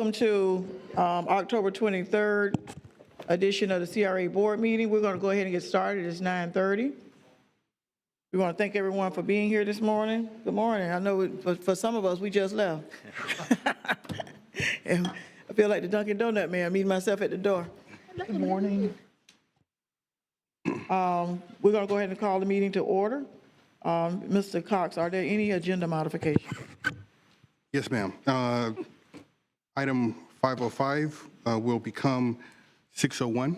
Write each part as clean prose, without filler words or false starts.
Welcome to October 23rd edition of the CRA board meeting. We're going to go ahead and get started. It's 9:30. We want to thank everyone for being here this morning. Good morning. I know for some of us, we just left. And I feel like the Dunkin' Donut man, meeting myself at the door. Good morning. We're going to go ahead and call the meeting to order. Mr. Cox, are there any agenda modifications? Yes, ma'am. Item 505 will become 601.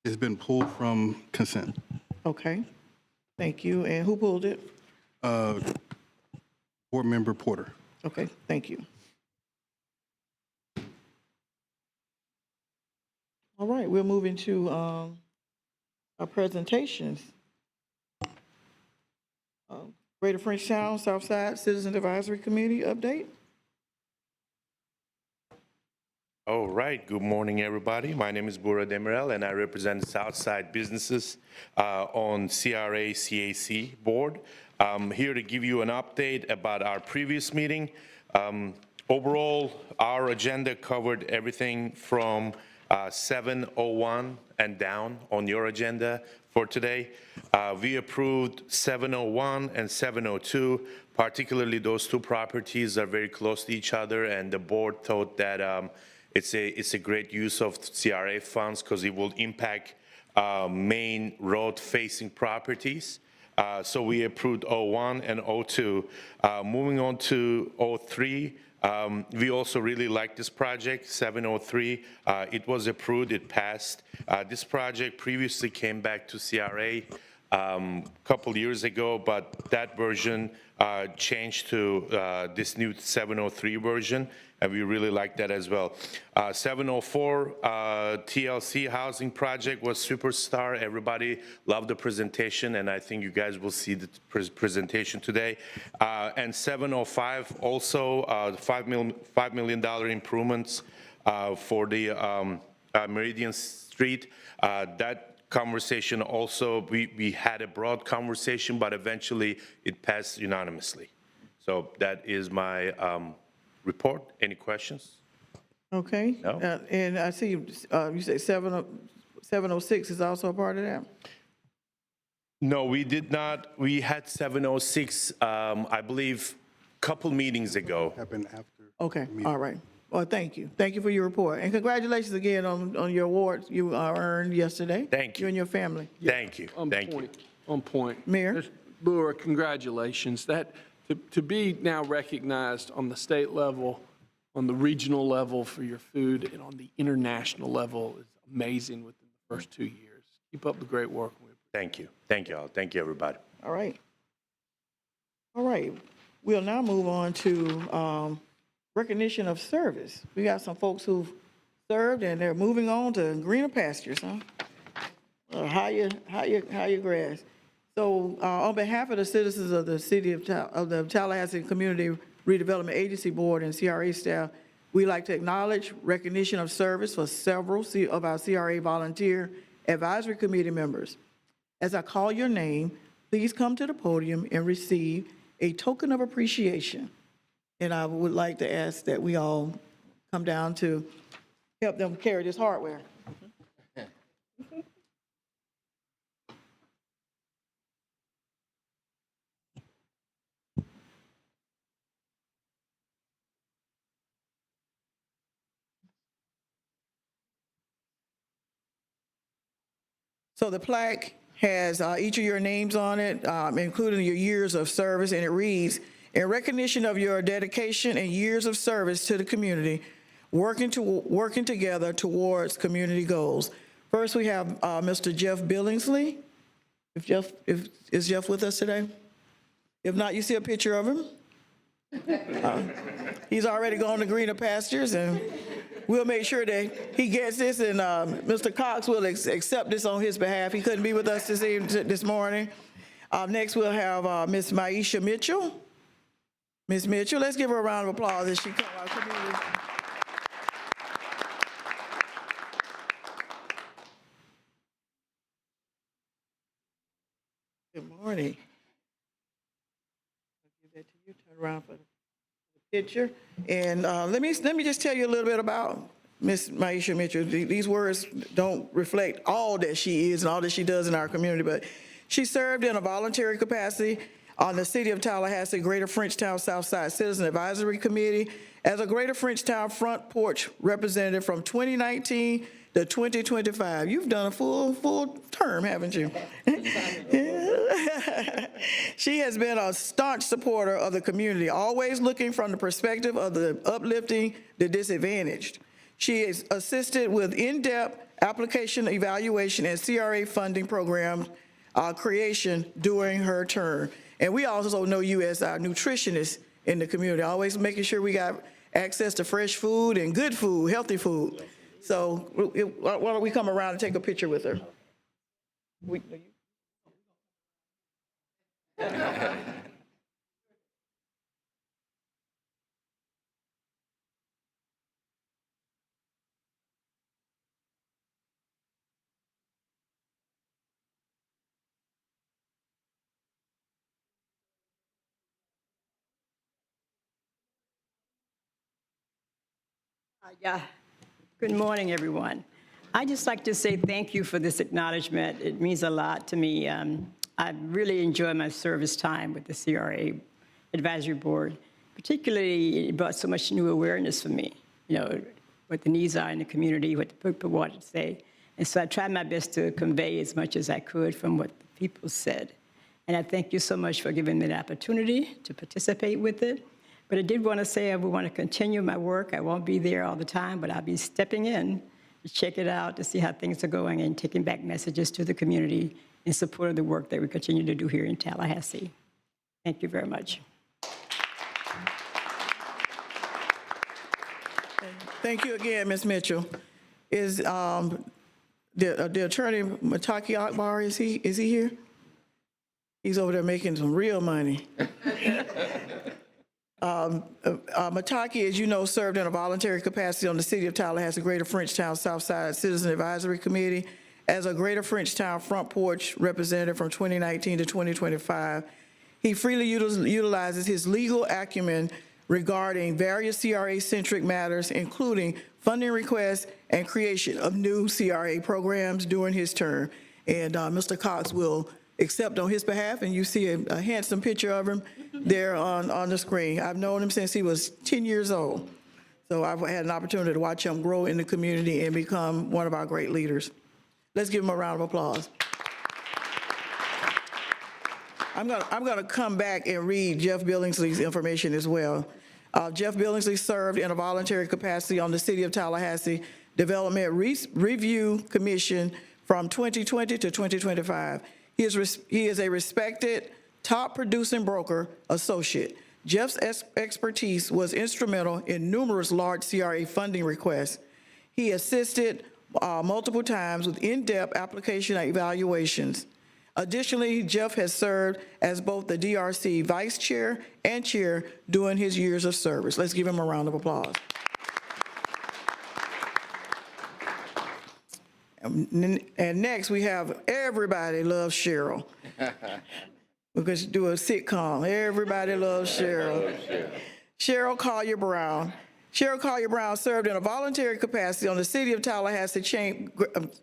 It's been pulled from consent. Okay, thank you. And who pulled it? Board Member Porter. Okay, thank you. All right, we'll move into our presentations. Greater Frenchtown Southside Citizen Advisory Committee update. All right, good morning, everybody. My name is Bura Demirel, and I represent Southside businesses on CRA CAC board. I'm here to give you an update about our previous meeting. Overall, our agenda covered everything from 701 and down on your agenda for today. We approved 701 and 702, particularly those two properties are very close to each other, and the board thought that it's a great use of CRA funds because it will impact main road-facing properties. So we approved 01 and 02. Moving on to 03, we also really like this project, 703. It was approved, it passed. This project previously came back to CRA a couple years ago, but that version changed to this new 703 version, and we really like that as well. 704 TLC housing project was superstar. Everybody loved the presentation, and I think you guys will see the presentation today. And 705 also $5 million improvements for the Meridian Street. That conversation also, we had a broad conversation, but eventually it passed unanimously. So that is my report. Any questions? Okay. No. And I see you say 706 is also a part of that? No, we did not. We had 706, I believe, a couple meetings ago. Happened after. Okay, all right. Well, thank you. Thank you for your report. And congratulations again on your awards you earned yesterday. Thank you. You and your family. Thank you. Thank you. On point. Mayor? Laura, congratulations. That, to be now recognized on the state level, on the regional level for your food, and on the international level is amazing within the first 2 years. Keep up the great work. Thank you. Thank you all. Thank you, everybody. All right. All right. We'll now move on to recognition of service. We got some folks who've served and they're moving on to greener pastures, huh? Higher grass. So on behalf of the citizens of the City of the Tallahassee Community Redevelopment Agency Board and CRA staff, we'd like to acknowledge recognition of service for several of our CRA volunteer advisory committee members. As I call your name, please come to the podium and receive a token of appreciation. And I would like to ask that we all come down to help them carry this hardware. So the plaque has each of your names on it, including your years of service, and it reads, in recognition of your dedication and years of service to the community, working together towards community goals. First, we have Mr. Jeff Billingsley. Is Jeff with us today? If not, you see a picture of him. He's already gone to greener pastures, and we'll make sure that he gets this, and Mr. Cox will accept this on his behalf. He couldn't be with us this morning. Next, we'll have Ms. Maisha Mitchell. Ms. Mitchell, let's give her a round of applause as she comes to our community. Good morning. I'll give that to you. Turn around for the picture. And let me just tell you a little bit about Miss Maisha Mitchell. These words don't reflect all that she is and all that she does in our community, but she served in a voluntary capacity on the City of Tallahassee Greater Frenchtown Southside Citizen Advisory Committee as a Greater Frenchtown Front Porch representative from 2019 to 2025. You've done a full term, haven't you? She has been a staunch supporter of the community, always looking from the perspective of the uplifting the disadvantaged. She is assisted with in-depth application evaluation and CRA funding program creation during her term. And we also know you as our nutritionist in the community, always making sure we got access to fresh food and good food, healthy food. So why don't we come around and take a picture with her? Yeah. Good morning, everyone. I'd just like to say thank you for this acknowledgement. It means a lot to me. I really enjoyed my service time with the CRA Advisory Board. Particularly, it brought so much new awareness for me, what the needs are in the community, what the people wanted to say. And so I tried my best to convey as much as I could from what the people said. And I thank you so much for giving me the opportunity to participate with it. But I did want to say I would want to continue my work. I won't be there all the time, but I'll be stepping in to check it out, to see how things are going, and taking back messages to the community in support of the work that we continue to do here in Tallahassee. Thank you very much. Thank you again, Ms. Mitchell. Is the attorney Mataki Akbar, is he here? He's over there making some real money. Mataki, as you know, served in a voluntary capacity on the City of Tallahassee Greater Frenchtown Southside Citizen Advisory Committee as a Greater Frenchtown Front Porch representative from 2019 to 2025. He freely utilizes his legal acumen regarding various CRA-centric matters, including funding requests and creation of new CRA programs during his term. And Mr. Cox will accept on his behalf, and you see a handsome picture of him there on the screen. I've known him since he was 10 years old. So I've had an opportunity to watch him grow in the community and become one of our great leaders. Let's give him a round of applause. I'm gonna come back and read Jeff Billingsley's information as well. Jeff Billingsley served in a voluntary capacity on the City of Tallahassee Development Review Commission from 2020 to 2025. He is a respected top producing broker associate. Jeff's expertise was instrumental in numerous large CRA funding requests. He assisted multiple times with in-depth application evaluations. Additionally, Jeff has served as both the DRC vice chair and chair during his years of service. Let's give him a round of applause. And next we have Everybody Loves Cheryl. We're going to do a sitcom. Everybody Loves Cheryl. Cheryl Collier Brown. Cheryl Collier Brown served in a voluntary capacity on the City of Tallahassee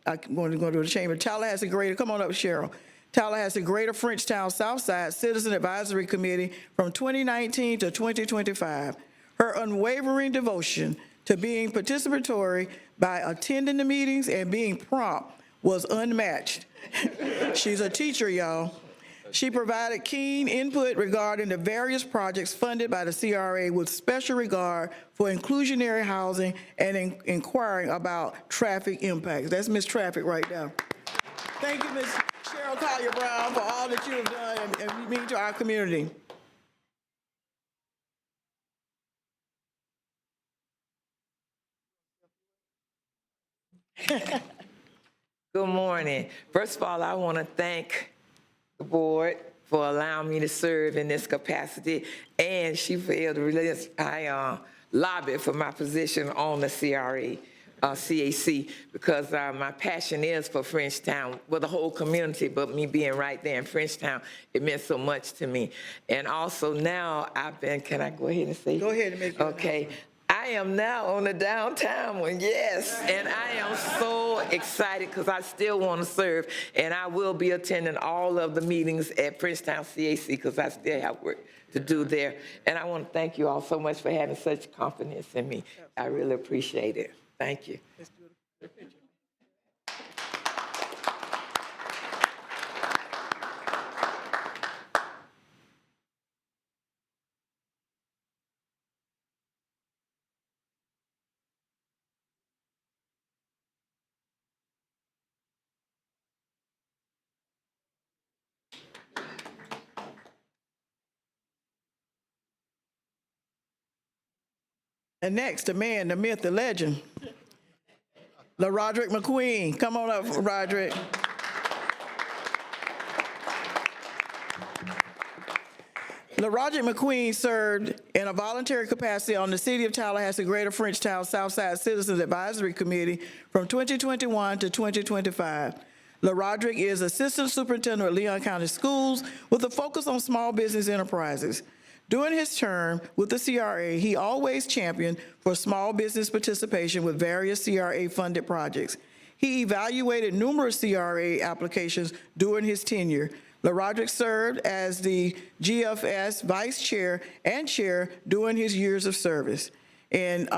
I'm going to go to the Chamber. Tallahassee Greater, come on up, Cheryl. Tallahassee Greater Frenchtown Southside Citizen Advisory Committee from 2019 to 2025. Her unwavering devotion to being participatory by attending the meetings and being prompt was unmatched. She's a teacher, y'all. She provided keen input regarding the various projects funded by the CRA with special regard for inclusionary housing and inquiring about traffic impacts. That's Miss Traffic right now. Thank you, Ms. Cheryl Collier Brown, for all that you have done and you mean to our community. Good morning. First of all, I want to thank the board for allowing me to serve in this capacity, and she failed to release. I lobbied for my position on the CRA. CAC, because my passion is for Frenchtown, well, the whole community, but me being right there in Frenchtown, it meant so much to me. And also now I've been, can I go ahead and say? Go ahead and make your Okay. I am now on the downtown one, yes, and I am so excited because I still want to serve, and I will be attending all of the meetings at Frenchtown CAC because I still have work to do there. And I want to thank you all so much for having such confidence in me. I really appreciate it. Thank you. And next, the man, the myth, the legend, LaRoderick McQueen. Come on up, Roderick. LaRoderick McQueen served in a voluntary capacity on the City of Tallahassee Greater Frenchtown Southside Citizens Advisory Committee from 2021 to 2025. LaRoderick is Assistant Superintendent at Leon County Schools with a focus on small business enterprises. During his term with the CRA, he always championed for small business participation with various CRA-funded projects. He evaluated numerous CRA applications during his tenure. LaRoderick served as the GFS Vice Chair and Chair during his years of service. And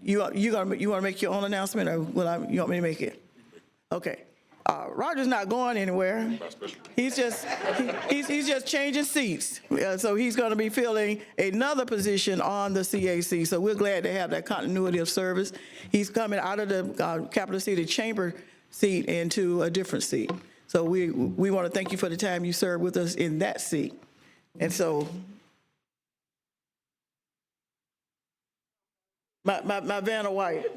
you want to make your own announcement, or you want me to make it? Okay. Roger's not going anywhere. He's just changing seats. So he's going to be filling another position on the CAC. So we're glad to have that continuity of service. He's coming out of the Capital City Chamber seat into a different seat. So we want to thank you for the time you served with us in that seat. And so my Vanna White.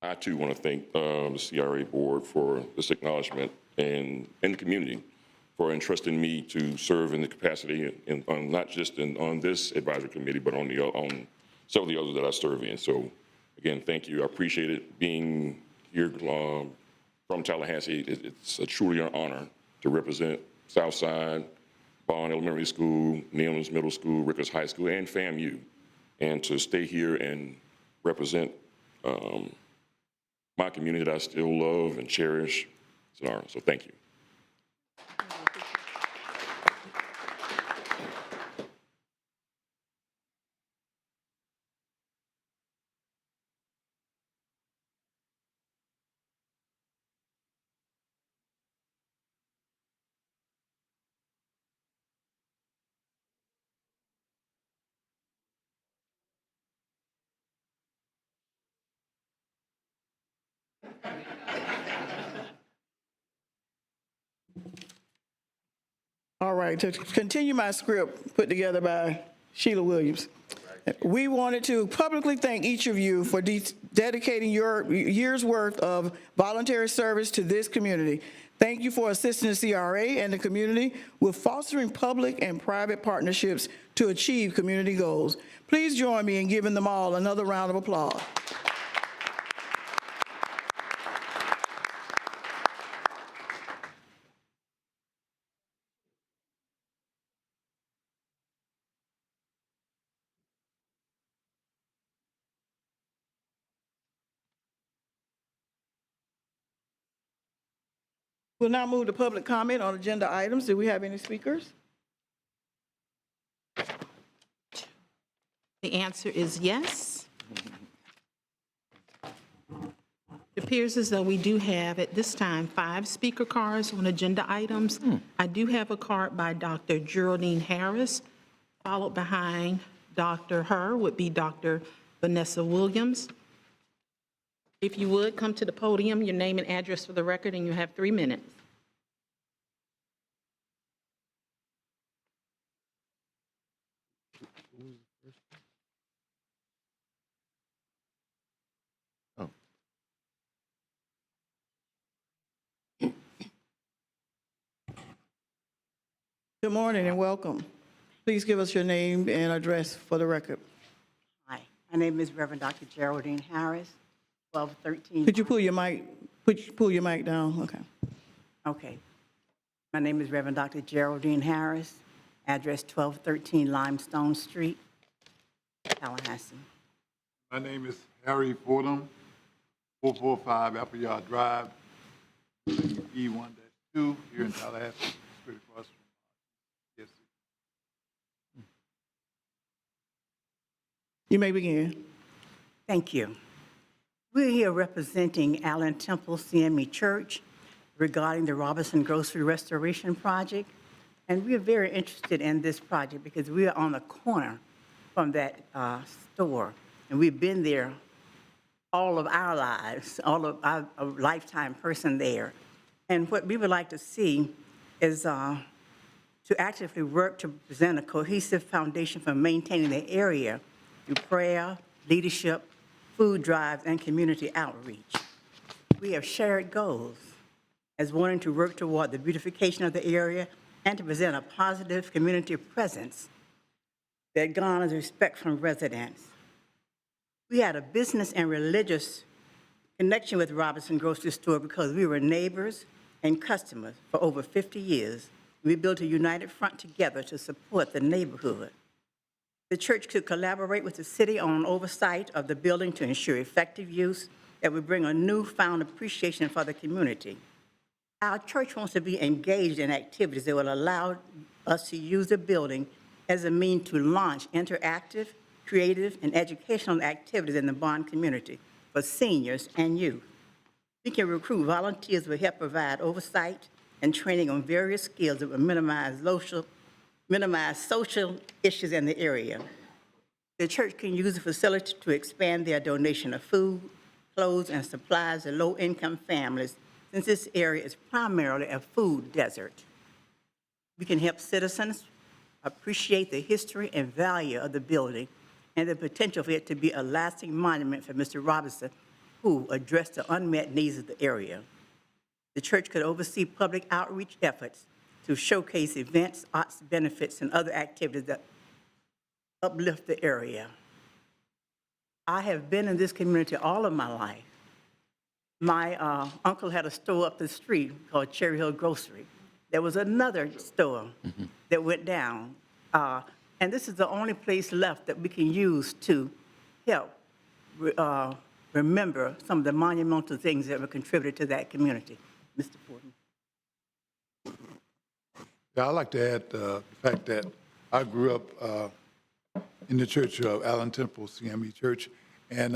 I too want to thank the CRA board for this acknowledgement and the community for entrusting me to serve in the capacity and not just on this advisory committee, but on several of the others that I serve in. So again, thank you. I appreciate it. Being here from Tallahassee, it's truly an honor to represent Southside, Bond Elementary School, Newlands Middle School, Rickers High School, and FAMU, and to stay here and represent my community that I still love and cherish. It's an honor, so thank you. All right, to continue my script put together by Sheila Williams, we wanted to publicly thank each of you for dedicating your year's worth of voluntary service to this community. Thank you for assisting the CRA and the community with fostering public and private partnerships to achieve community goals. Please join me in giving them all another round of applause. We'll now move to public comment on agenda items. Do we have any speakers? The answer is yes. It appears as though we do have, at this time, 5 speaker cards on agenda items. I do have a card by Dr. Geraldine Harris, followed behind Dr. Her would be Dr. Vanessa Williams. If you would, come to the podium, your name and address for the record, and you have 3 minutes. Good morning and welcome. Please give us your name and address for the record. Hi, my name is Reverend Dr. Geraldine Harris, 1213. Could you pull your mic, pull your mic down? Okay. Okay. My name is Reverend Dr. Geraldine Harris, address 1213 Limestone Street, Tallahassee. My name is Harry Fordham, 445 Appleyard Drive, E1-2 here in Tallahassee, straight across from yes. You may begin. Thank you. We're here representing Allen Temple CME Church regarding the Robinson Grocery Restoration Project. And we're very interested in this project because we are on the corner from that store. And we've been there all of our lives, all of our a lifetime person there. And what we would like to see is to actively work to present a cohesive foundation for maintaining the area through prayer, leadership, food drives, and community outreach. We have shared goals as wanting to work toward the beautification of the area and to present a positive community presence that garners respect from residents. We had a business and religious connection with Robinson Grocery Store because we were neighbors and customers for over 50 years. We built a united front together to support the neighborhood. The church could collaborate with the city on oversight of the building to ensure effective use that would bring a newfound appreciation for the community. Our church wants to be engaged in activities that will allow us to use the building as a means to launch interactive, creative, and educational activities in the Bond community for seniors and youth. We can recruit volunteers who will help provide oversight and training on various skills that will minimize social issues in the area. The church can use the facility to expand their donation of food, clothes, and supplies to low-income families, since this area is primarily a food desert. We can help citizens appreciate the history and value of the building and the potential for it to be a lasting monument for Mr. Robinson, who addressed the unmet needs of the area. The church could oversee public outreach efforts to showcase events, arts benefits, and other activities that uplift the area. I have been in this community all of my life. My uncle had a store up the street called Cherry Hill Grocery. There was another store that went down. And this is the only place left that we can use to help remember some of the monumental things that were contributed to that community. Mr. Fordham. Yeah, I'd like to add the fact that I grew up in the church of Allen Temple CME Church, and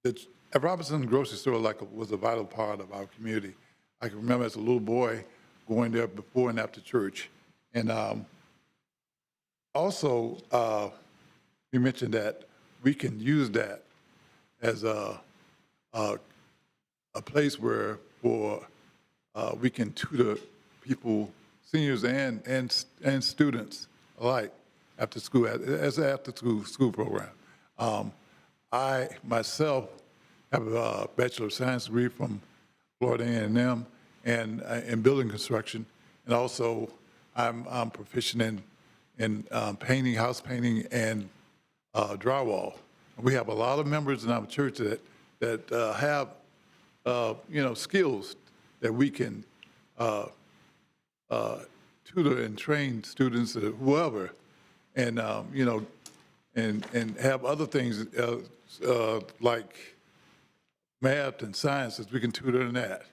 the Robinson Grocery Store was a vital part of our community. I can remember as a little boy going there before and after church. And also, you mentioned that we can use that as a place where we can tutor people, seniors and students alike after school, as an after-school program. I myself have a Bachelor of Science degree from Florida A&M and in building construction, and also I'm proficient in painting, house painting, and drywall. We have a lot of members in our church that have skills that we can tutor and train students, whoever, and and have other things like math and sciences. We can tutor in that.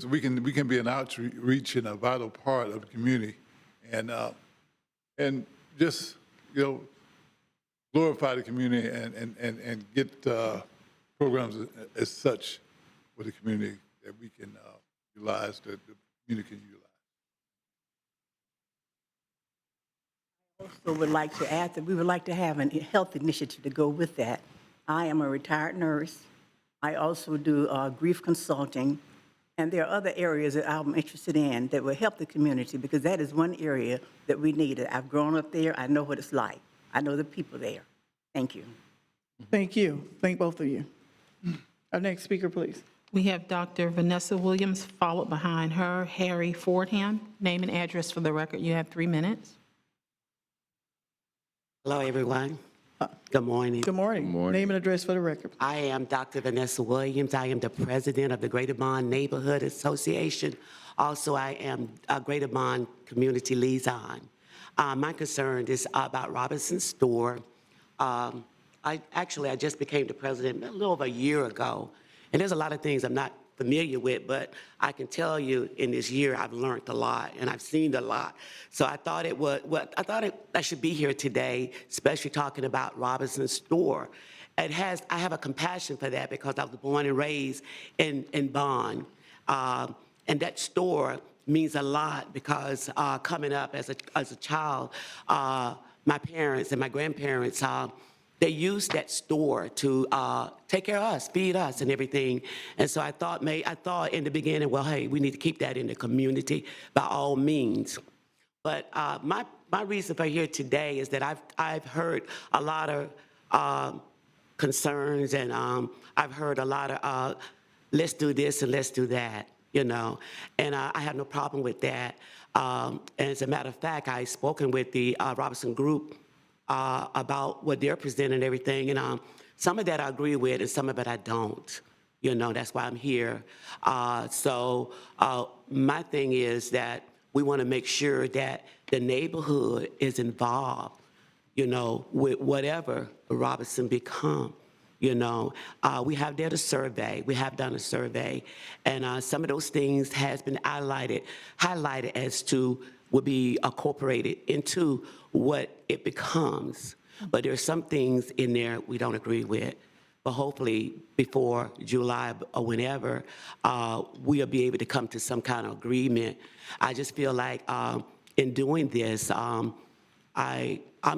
We can be an outreach and a vital part of the community, and just glorify the community and get programs as such for the community that we can utilize, that the community can utilize. Also would like to add that we would like to have a health initiative to go with that. I am a retired nurse. I also do grief consulting, and there are other areas that I'm interested in that will help the community, because that is one area that we need. I've grown up there. I know what it's like. I know the people there. Thank you. Thank you. Thank both of you. Our next speaker, please. We have Dr. Vanessa Williams, followed behind her, Harry Fordham. Name and address for the record. You have 3 minutes. Hello, everyone. Good morning. Good morning. Name and address for the record. I am Dr. Vanessa Williams. I am the president of the Greater Bond Neighborhood Association. Also, I am a Greater Bond Community Liaison. My concern is about Robinson's store. I just became the president a little over a year ago, and there's a lot of things I'm not familiar with, but I can tell you in this year I've learned a lot and I've seen a lot. So I thought I should be here today, especially talking about Robinson's store. I have a compassion for that because I was born and raised in Bond, and that store means a lot because coming up as a child, my parents and my grandparents, they used that store to take care of us, feed us and everything. And so I thought in the beginning, well, hey, we need to keep that in the community by all means. But my reason for here today is that I've heard a lot of concerns, and I've heard a lot of let's do this and let's do that, you know, and I have no problem with that. And as a matter of fact, I've spoken with the Robinson Group about what they're presenting and everything, and some of that I agree with, and some of it I don't. You know, that's why I'm here. So my thing is that we want to make sure that the neighborhood is involved, you know, with whatever Robinson become. You know, we have done a survey. We have done a survey, and some of those things has been highlighted as to will be incorporated into what it becomes. But there's some things in there we don't agree with. But hopefully before July or whenever, we'll be able to come to some kind of agreement. I just feel like in doing this, I'm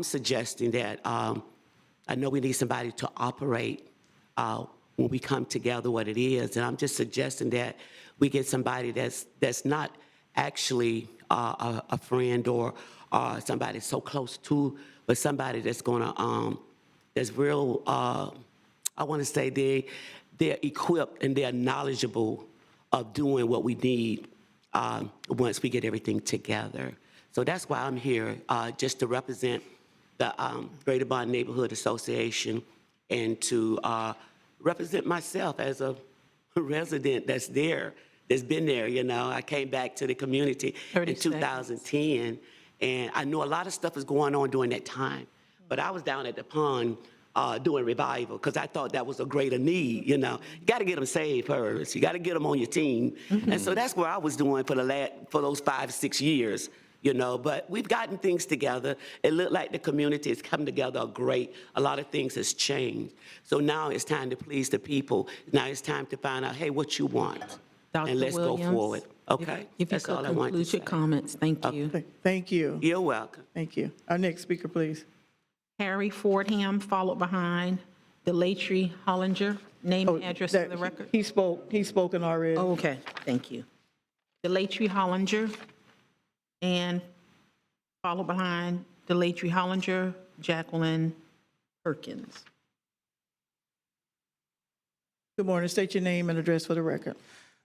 suggesting that I know we need somebody to operate when we come together what it is. And I'm just suggesting that we get somebody that's not actually a friend or somebody so close to, but somebody that's gonna, that's real, I wanna say they're equipped and they're knowledgeable of doing what we need once we get everything together. So that's why I'm here, just to represent the Greater Bond Neighborhood Association and to represent myself as a resident that's been there, you know. I came back to the community in 2010, and I knew a lot of stuff was going on during that time. But I was down at the pond doing revival because I thought that was a greater need, you know. You got to get them saved first. You got to get them on your team. Mm-hmm. And so that's what I was doing for those 5-6 years, you know. But we've gotten things together. It looked like the community has come together great. A lot of things has changed. So now it's time to please the people. Now it's time to find out, hey, what you want. Dr. And let's Williams, go forward, okay? If you That's could all I wanted to conclude your say. comments, thank you. Thank you. You're welcome. Thank you. Our next speaker, please. Harry Fordham, followed behind Delatry Hollinger. Name and address for the record. He's spoken already. Oh, okay, thank you. Delatry Hollinger, and followed behind Delatry Hollinger, Jacqueline Perkins. Good morning. State your name and address for the record.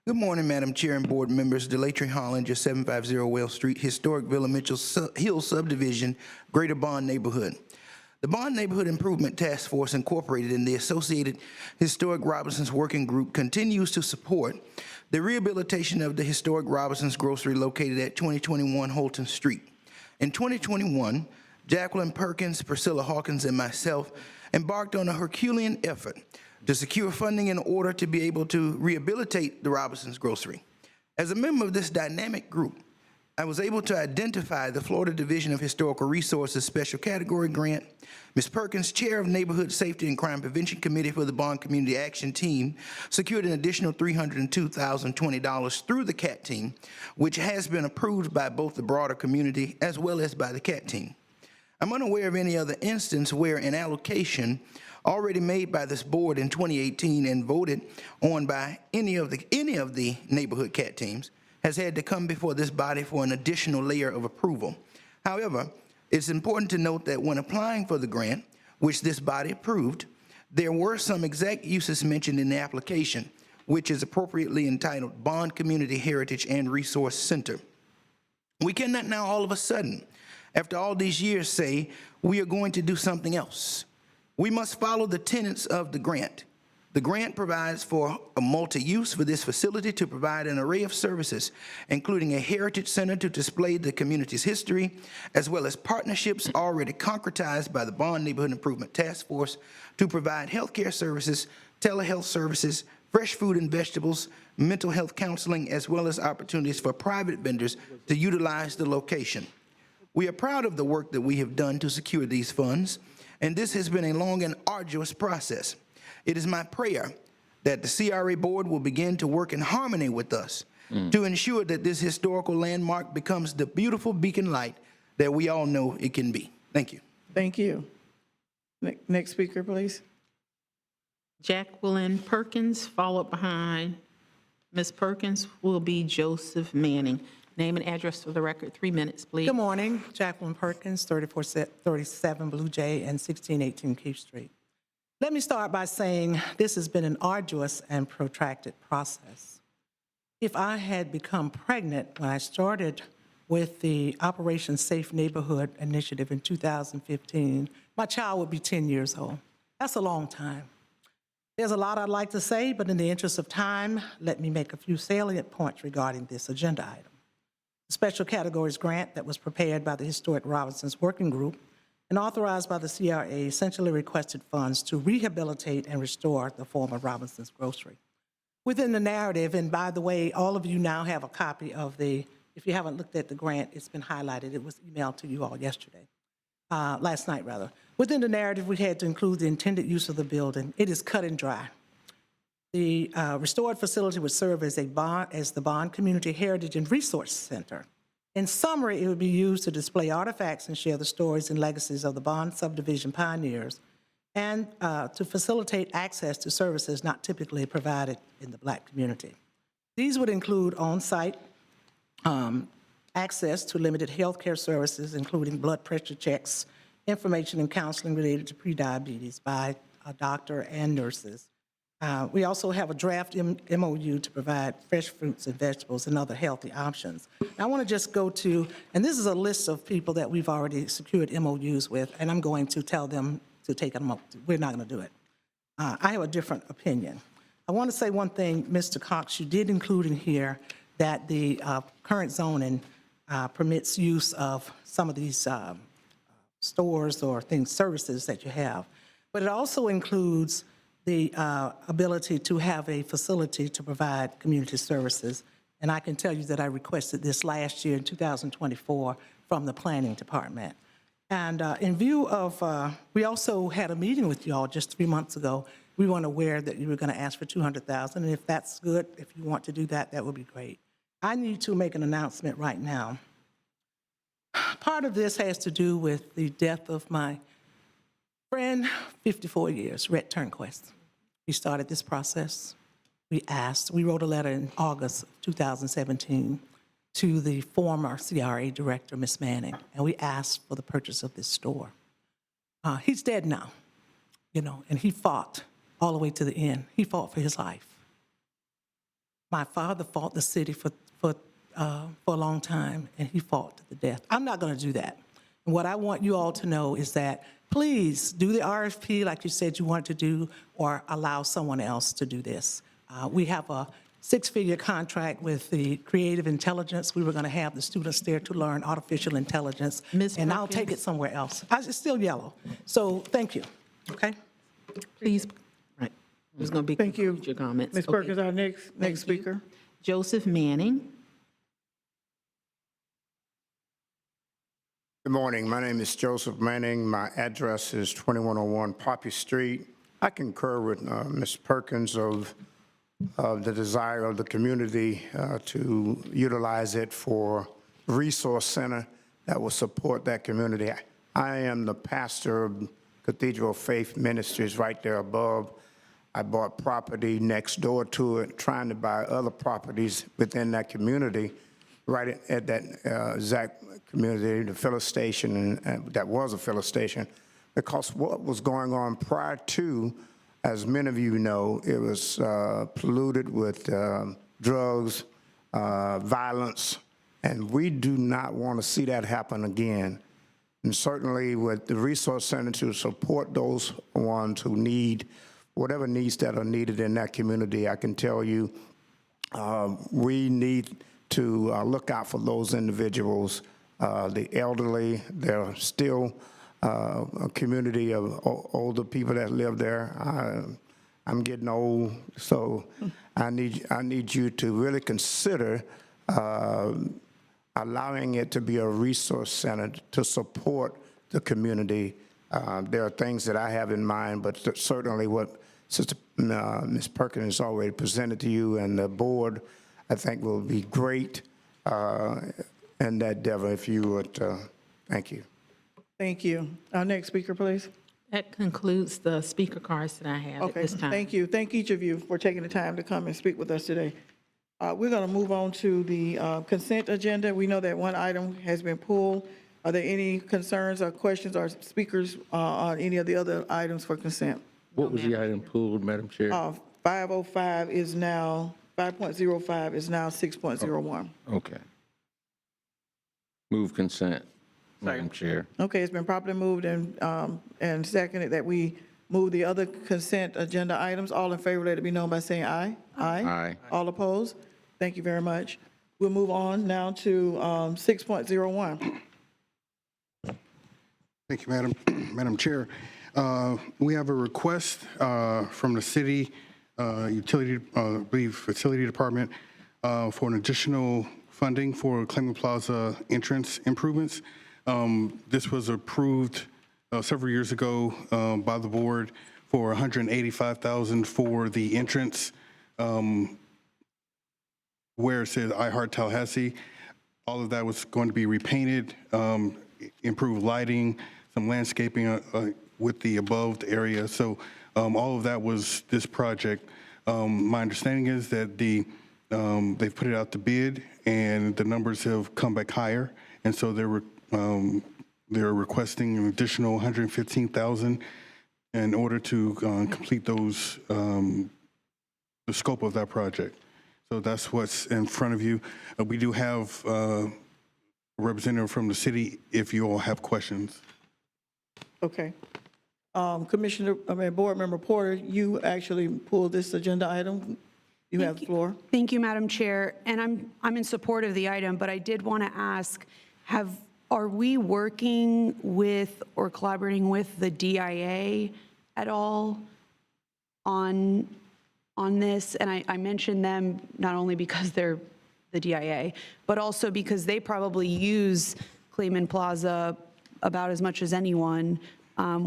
Good morning, Madam Chair and board members. Delatry Hollinger, 750 Wells Street, Historic Villa Mitchell Hill Subdivision, Greater Bond Neighborhood. The Bond Neighborhood Improvement Task Force, incorporated in the Associated Historic Robinsons Working Group, continues to support the rehabilitation of the historic Robinsons Grocery located at 2021 Holton Street. In 2021, Jacqueline Perkins, Priscilla Hawkins, and myself embarked on a Herculean effort to secure funding in order to be able to rehabilitate the Robinsons Grocery. As a member of this dynamic group, I was able to identify the Florida Division of Historical Resources Special Category Grant. Ms. Perkins, Chair of Neighborhood Safety and Crime Prevention Committee for the Bond Community Action Team, secured an additional $302,020 through the CAT team, which has been approved by both the broader community as well as by the CAT team. I'm unaware of any other instance where an allocation already made by this board in 2018 and voted on by any of the neighborhood CAT teams has had to come before this body for an additional layer of approval. However, it's important to note that when applying for the grant, which this body approved, there were some exact uses mentioned in the application, which is appropriately entitled Bond Community Heritage and Resource Center. We cannot now all of a sudden, after all these years, say we are going to do something else. We must follow the tenets of the grant. The grant provides for a multi-use for this facility to provide an array of services, including a heritage center to display the community's history, as well as partnerships already concretized by the Bond Neighborhood Improvement Task Force to provide healthcare services, telehealth services, fresh fruit and vegetables, mental health counseling, as well as opportunities for private vendors to utilize the location. We are proud of the work that we have done to secure these funds, and this has been a long and arduous process. It is my prayer that the CRA board will begin to work in harmony with us to ensure that this historical landmark becomes the beautiful beacon light that we all know it can be. Thank you. Thank you. Next speaker, please. Jacqueline Perkins, followed behind Ms. Perkins will be Joseph Manning. Name and address for the record, 3 minutes, please. Good morning, Jacqueline Perkins, 3437 Blue Jay and 1618 Keith Street. Let me start by saying this has been an arduous and protracted process. If I had become pregnant when I started with the Operation Safe Neighborhood Initiative in 2015, my child would be 10 years old. That's a long time. There's a lot I'd like to say, but in the interest of time, let me make a few salient points regarding this agenda item. The Special Categories Grant that was prepared by the Historic Robinson's Working Group and authorized by the CRA essentially requested funds to rehabilitate and restore the former Robinson's Grocery. Within the narrative, and by the way, all of you now have a copy of if you haven't looked at the grant, it's been highlighted. It was emailed to you all last night rather. Within the narrative, we had to include the intended use of the building. It is cut and dry. The restored facility would serve as the Bond Community Heritage and Resource Center. In summary, it would be used to display artifacts and share the stories and legacies of the Bond subdivision pioneers and to facilitate access to services not typically provided in the Black community. These would include on-site access to limited health care services, including blood pressure checks, information and counseling related to prediabetes by a doctor and nurses. We also have a draft MOU to provide fresh fruits and vegetables and other healthy options. Now, I want to just go to, and this is a list of people that we've already secured MOUs with, and I'm going to tell them to take them up. We're not going to do it. I have a different opinion. I want to say one thing, Mr. Cox, you did include in here that the current zoning permits use of some of these stores or services that you have, but it also includes the ability to have a facility to provide community services. And I can tell you that I requested this last year in 2024 from the planning department. And in view of, we also had a meeting with you all just 3 months ago. We weren't aware that you were going to ask for $200,000. And if that's good, if you want to do that, that would be great. I need to make an announcement right now. Part of this has to do with the death of my friend, 54 years, Rhett Turnquist. We started this process. We wrote a letter in August of 2017 to the former CRA director, Ms. Manning, and we asked for the purchase of this store. He's dead now, and he fought all the way to the end. He fought for his life. My father fought the city for a long time, and he fought to the death. I'm not going to do that. And what I want you all to know is that please do the RFP like you said you wanted to do, or allow someone else to do this. We have a 6-figure contract with the Creative Intelligence. We were going to have the students there to learn artificial intelligence, and I'll take it somewhere else. It's still yellow. So thank you, okay? Please, right. There's going to be Thank you. your comments. Ms. Perkins, our next speaker. Joseph Manning. Good morning. My name is Joseph Manning. My address is 2101 Poppy Street. I concur with Ms. Perkins of the desire of the community to utilize it for resource center that will support that community. I am the pastor of Cathedral of Faith Ministries right there above. I bought property next door to it, trying to buy other properties within that community, right at that exact community, the filling station, and that was a filling station, because what was going on prior to as many of you know, it was polluted with drugs, violence, and we do not want to see that happen again. And certainly with the Resource Center to support those ones who need whatever needs that are needed in that community, I can tell you we need to look out for those individuals, the elderly. There are still a community of older people that live there. I'm getting old, so I need you to really consider allowing it to be a resource center to support the community. There are things that I have in mind, but certainly what Sister Ms. Perkins has already presented to you and the board, I think will be great in that endeavor if you would. Thank you. Thank you. Our next speaker, please. That concludes the speaker cards that I have at Okay, this time. thank you. Thank each of you for taking the time to come and speak with us today. We're going to move on to the consent agenda. We know that one item has been pulled. Are there any concerns or questions or speakers on any of the other items for consent? What was the item pulled, Madam Chair? 505 is now, 5.05 is now 6.01. Okay. Move consent, Madam Chair. Okay, it's been properly moved and seconded that we move the other consent agenda items. All in favor, let it be known by saying aye. Aye. All opposed? Thank you very much. We'll move on now to 6.01. Thank you, Madam Chair. We have a request from the city utility, I believe, facility department for an additional funding for Clayman Plaza entrance improvements. This was approved several years ago by the board for $185,000 for the entrance where it says I Heart Tallahassee. All of that was going to be repainted, improved lighting, some landscaping with the above area. So all of that was this project. My understanding is that they've put it out to bid and the numbers have come back higher. And so they're requesting an additional $115,000 in order to complete those, the scope of that project. So that's what's in front of you. We do have a representative from the city if you all have questions. Okay. Board Member Porter, you actually pulled this agenda item. You have the floor. Thank you, Madam Chair. And I'm in support of the item, but I did want to ask, are we working with or collaborating with the DIA at all on this? And I mention them not only because they're the DIA, but also because they probably use Clayman Plaza about as much as anyone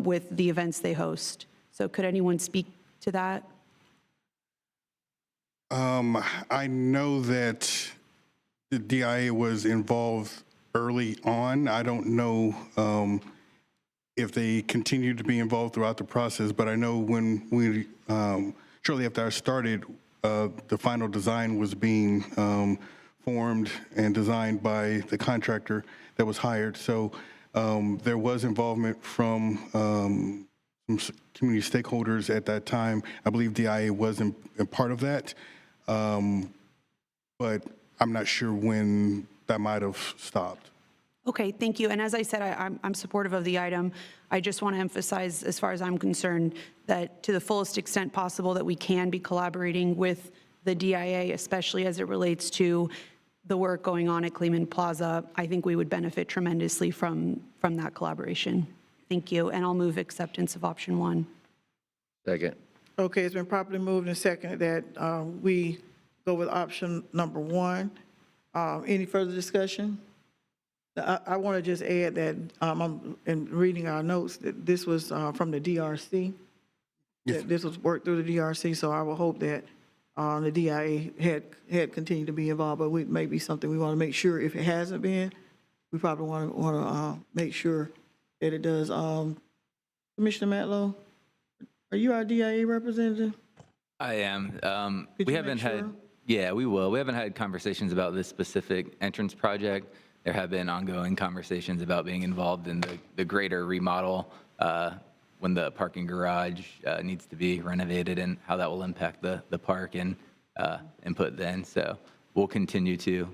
with the events they host. So could anyone speak to that? I know that the DIA was involved early on. I don't know if they continued to be involved throughout the process, but I know when we, shortly after I started, the final design was being formed and designed by the contractor that was hired. So there was involvement from some community stakeholders at that time. I believe DIA wasn't a part of that, but I'm not sure when that might have stopped. Okay, thank you. And as I said, I'm supportive of the item. I just want to emphasize, as far as I'm concerned, that to the fullest extent possible that we can be collaborating with the DIA, especially as it relates to the work going on at Clayman Plaza. I think we would benefit tremendously from that collaboration. Thank you. And I'll move acceptance of option 1. Second. Okay, it's been properly moved and seconded that we go with option number 1. Any further discussion? I want to just add that I'm in reading our notes that this was from the DRC. Yes. That this was worked through the DRC, so I will hope that the DIA had continued to be involved, but it may be something we want to make sure. If it hasn't been, we probably want to make sure that it does. Commissioner Matlow, are you our DIA representative? I am. Could We you haven't make sure? had, yeah, we will. We haven't had conversations about this specific entrance project. There have been ongoing conversations about being involved in the greater remodel when the parking garage needs to be renovated and how that will impact the park and input then. So we'll continue to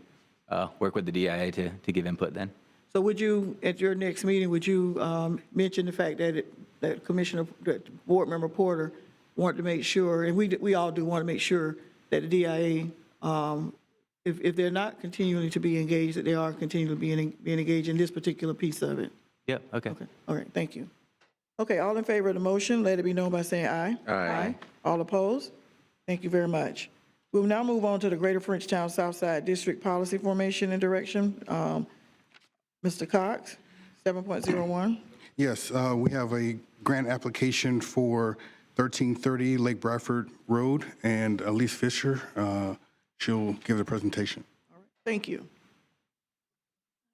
work with the DIA to give input then. So would you, at your next meeting, would you mention the fact that that Board Member Porter wanted to make sure, and we all do want to make sure that the DIA, if they're not continuing to be engaged, that they are continuing to being engaged in this particular piece of it? Yep, okay. Okay, all right, thank you. Okay, all in favor of the motion, let it be known by saying aye. Aye. All opposed? Thank you very much. We will now move on to the Greater Frenchtown Southside District Policy Formation and Direction. Mr. Cox, 7.01. Yes, we have a grant application for 1330 Lake Bradford Road, and Elise Fisher, she'll give the presentation. Thank you.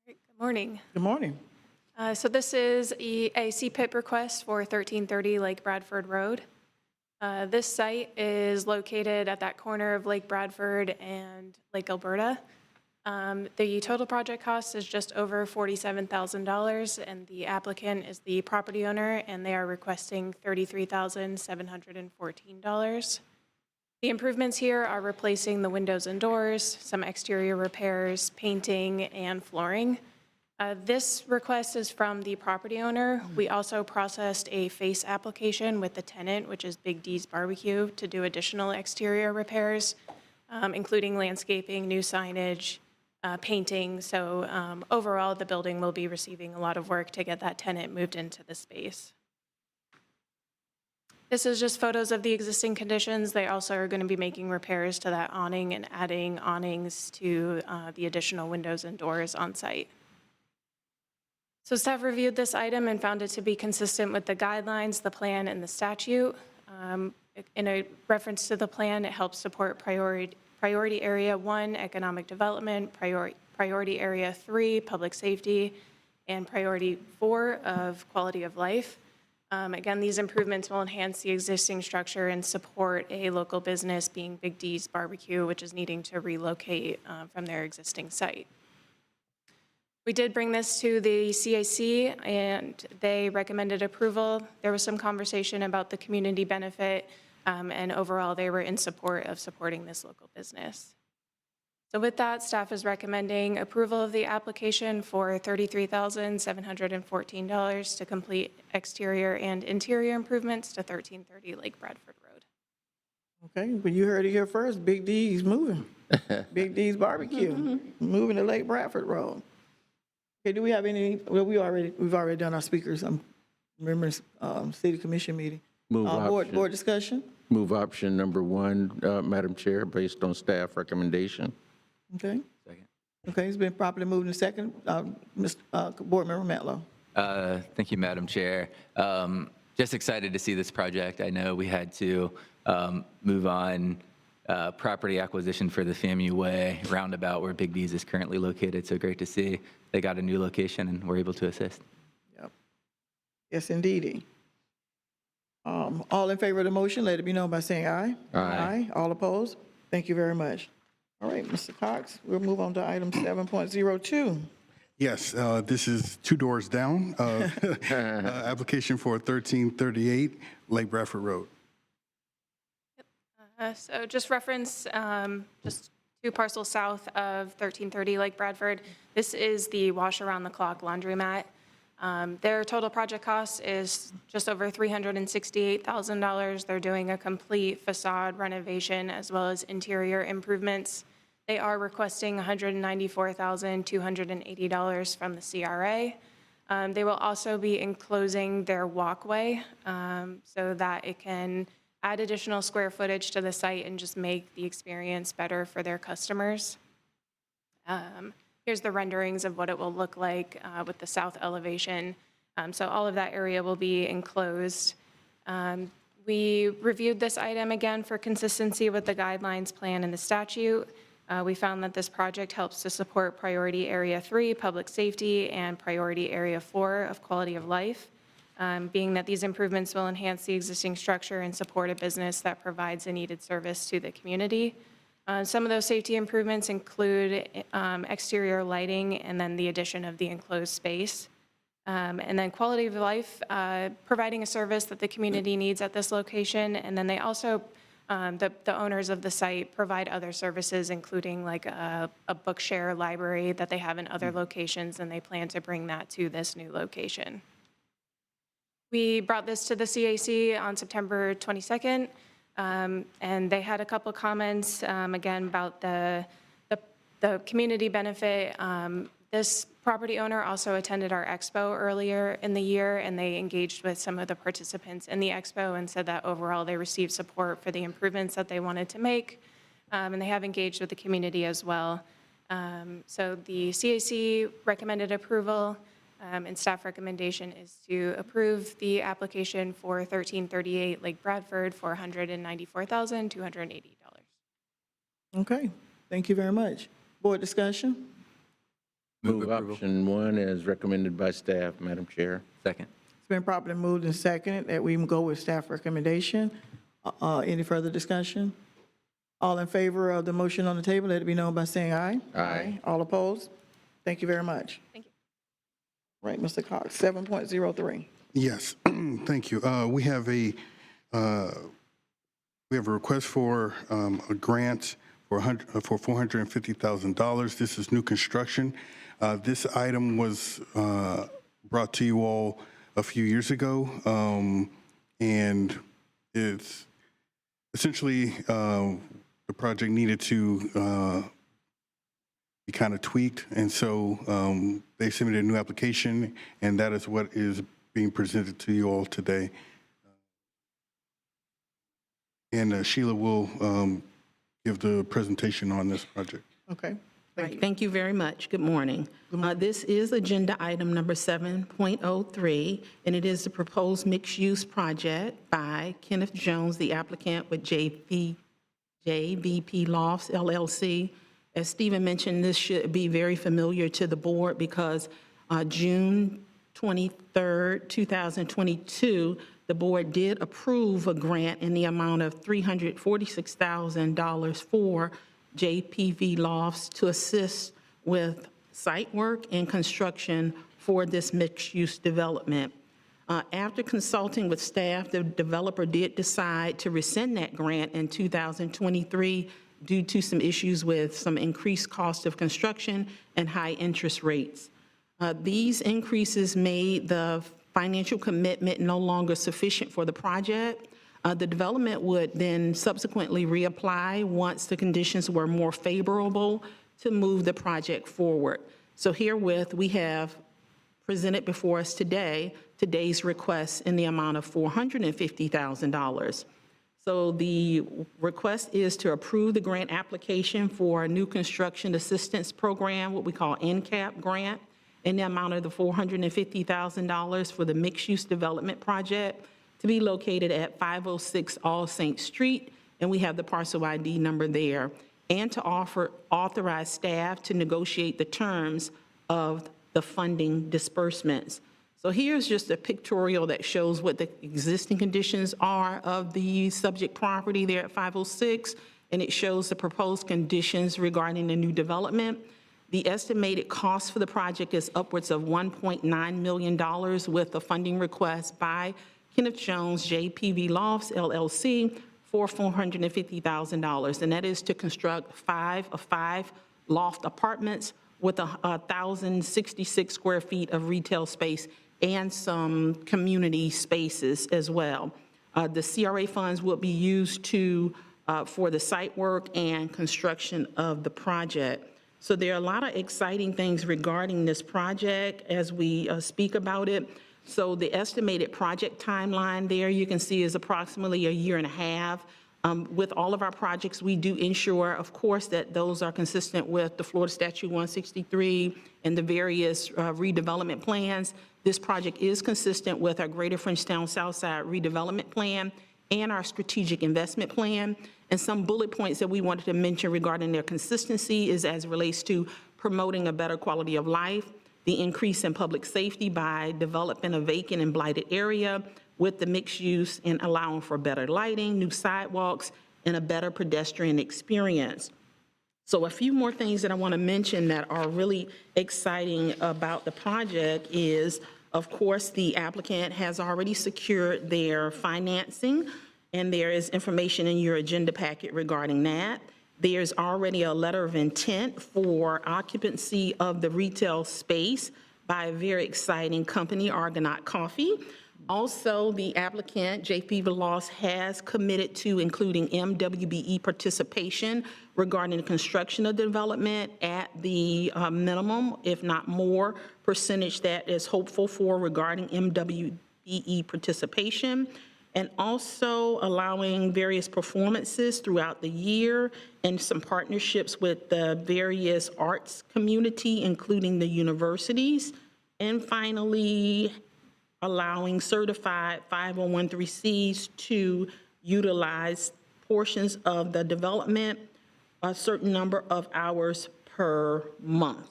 Good morning. Good morning. So this is a CPIP request for 1330 Lake Bradford Road. This site is located at that corner of Lake Bradford and Lake Alberta. The total project cost is just over $47,000, and the applicant is the property owner, and they are requesting $33,714. The improvements here are replacing the windows and doors, some exterior repairs, painting, and flooring. This request is from the property owner. We also processed a face application with the tenant, which is Big D's Barbecue, to do additional exterior repairs, including landscaping, new signage, painting. So overall, the building will be receiving a lot of work to get that tenant moved into the space. This is just photos of the existing conditions. They also are going to be making repairs to that awning and adding awnings to the additional windows and doors on site. So staff reviewed this item and found it to be consistent with the guidelines, the plan, and the statute. In a reference to the plan, it helps support priority area 1, economic development, priority area 3, public safety, and priority 4 of quality of life. Again, these improvements will enhance the existing structure and support a local business, being Big D's Barbecue, which is needing to relocate from their existing site. We did bring this to the CAC, and they recommended approval. There was some conversation about the community benefit, and overall, they were in support of supporting this local business. So with that, staff is recommending approval of the application for $33,714 to complete exterior and interior improvements to 1330 Lake Bradford Road. Okay, well, you heard it here first. Big D's moving. Big D's Barbecue, moving to Lake Bradford Road. Okay, do we have any, well, we've already done our speakers. I'm remembering city commission meeting. Board discussion? Move option number 1, Madam Chair, based on staff recommendation. Okay. Second. Okay, it's been properly moved and second. Board Member Matlow. Thank you, Madam Chair. Just excited to see this project. I know we had to move on property acquisition for the FAMU Way roundabout where Big D's is currently located. So great to see they got a new location and we're able to assist. Yep. Yes, indeedy. All in favor of the motion, let it be known by saying aye. Aye. All opposed? Thank you very much. All right, Mr. Cox, we'll move on to item 7.02. Yes, this is 2 doors down, application for 1338 Lake Bradford Road. So just reference, just 2 parcels south of 1330 Lake Bradford. This is the wash around the clock laundromat. Their total project cost is just over $368,000. They're doing a complete facade renovation as well as interior improvements. They are requesting $194,280 from the CRA. They will also be enclosing their walkway so that it can add additional square footage to the site and just make the experience better for their customers. Here's the renderings of what it will look like with the south elevation. So all of that area will be enclosed. We reviewed this item again for consistency with the guidelines, plan, and the statute. We found that this project helps to support priority area 3, public safety, and priority area 4 of quality of life, being that these improvements will enhance the existing structure and support a business that provides a needed service to the community. Some of those safety improvements include exterior lighting and then the addition of the enclosed space. And then quality of life, providing a service that the community needs at this location. And then they also, the owners of the site provide other services, including like a bookshare library that they have in other locations, and they plan to bring that to this new location. We brought this to the CAC on September 22nd, and they had a couple comments, again, about the community benefit. This property owner also attended our expo earlier in the year, and they engaged with some of the participants in the expo and said that overall they received support for the improvements that they wanted to make, and they have engaged with the community as well. So the CAC recommended approval, and staff recommendation is to approve the application for 1338 Lake Bradford for $194,280. Okay, thank you very much. Board discussion? Move option 1 as recommended by staff, Madam Chair. Second. It's been properly moved and seconded that we go with staff recommendation. Any further discussion? All in favor of the motion on the table, let it be known by saying aye. Aye. All opposed? Thank you very much. Thank you. Right, Mr. Cox, 7.03. Yes, thank you. We have a request for a grant for $450,000. This is new construction. This item was brought to you all a few years ago, and it's essentially the project needed to be kind of tweaked, and so they submitted a new application, and that is what is being presented to you all today. And Sheila will give the presentation on this project. Okay. Right, thank you very much. Good morning. This is agenda item number 7.03, and it is the proposed mixed-use project by Kenneth Jones, the applicant, with JVP Lofts LLC. As Stephen mentioned, this should be very familiar to the board because June 23rd, 2022, the board did approve a grant in the amount of $346,000 for JPV Lofts to assist with site work and construction for this mixed-use development. After consulting with staff, the developer did decide to rescind that grant in 2023 due to some issues with some increased cost of construction and high interest rates. These increases made the financial commitment no longer sufficient for the project. The development would then subsequently reapply once the conditions were more favorable to move the project forward. So herewith, we have presented before us today's request in the amount of $450,000. So the request is to approve the grant application for a new construction assistance program, what we call NCAP grant, in the amount of the $450,000 for the mixed-use development project to be located at 506 All Saints Street, and we have the parcel ID number there, and to authorize staff to negotiate the terms of the funding disbursements. So here's just a pictorial that shows what the existing conditions are of the subject property there at 506, and it shows the proposed conditions regarding the new development. The estimated cost for the project is upwards of $1.9 million with a funding request by Kenneth Jones, JPV Lofts, LLC, for $450,000, and that is to construct 5 loft apartments with 1,066 square feet of retail space and some community spaces as well. The CRA funds will be used for the site work and construction of the project. So there are a lot of exciting things regarding this project as we speak about it. So the estimated project timeline there you can see is approximately a year and a half. With all of our projects, we do ensure, of course, that those are consistent with the Florida Statute 163 and the various redevelopment plans. This project is consistent with our Greater Frenchtown Southside redevelopment plan and our strategic investment plan. And some bullet points that we wanted to mention regarding their consistency is as it relates to promoting a better quality of life, the increase in public safety by developing a vacant and blighted area with the mixed use and allowing for better lighting, new sidewalks, and a better pedestrian experience. So a few more things that I want to mention that are really exciting about the project is Of course, the applicant has already secured their financing, and there is information in your agenda packet regarding that. There's already a letter of intent for occupancy of the retail space by a very exciting company, Argonaut Coffee. Also, the applicant, J.P. Veloz, has committed to including MWBE participation regarding the construction of development at the minimum, if not more, percentage that is hopeful for regarding MWBE participation, and also allowing various performances throughout the year and some partnerships with the various arts community, including the universities. And finally, allowing certified 501(c)(3)s to utilize portions of the development a certain number of hours per month.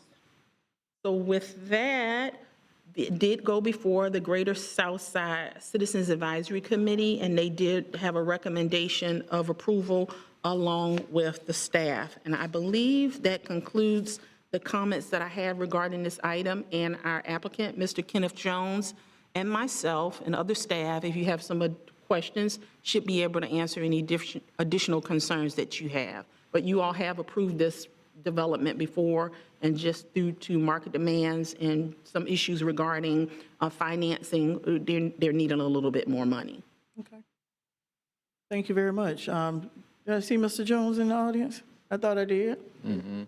So with that, it did go before the Greater Southside Citizens Advisory Committee, and they did have a recommendation of approval along with the staff. And I believe that concludes the comments that I have regarding this item, and our applicant, Mr. Kenneth Jones, and myself and other staff, if you have some questions, should be able to answer any additional concerns that you have. But you all have approved this development before, and just due to market demands and some issues regarding financing, they're needing a little bit more money. Okay. Thank you very much. Did I see Mr. Jones in the audience? I thought I did. Mm-hmm.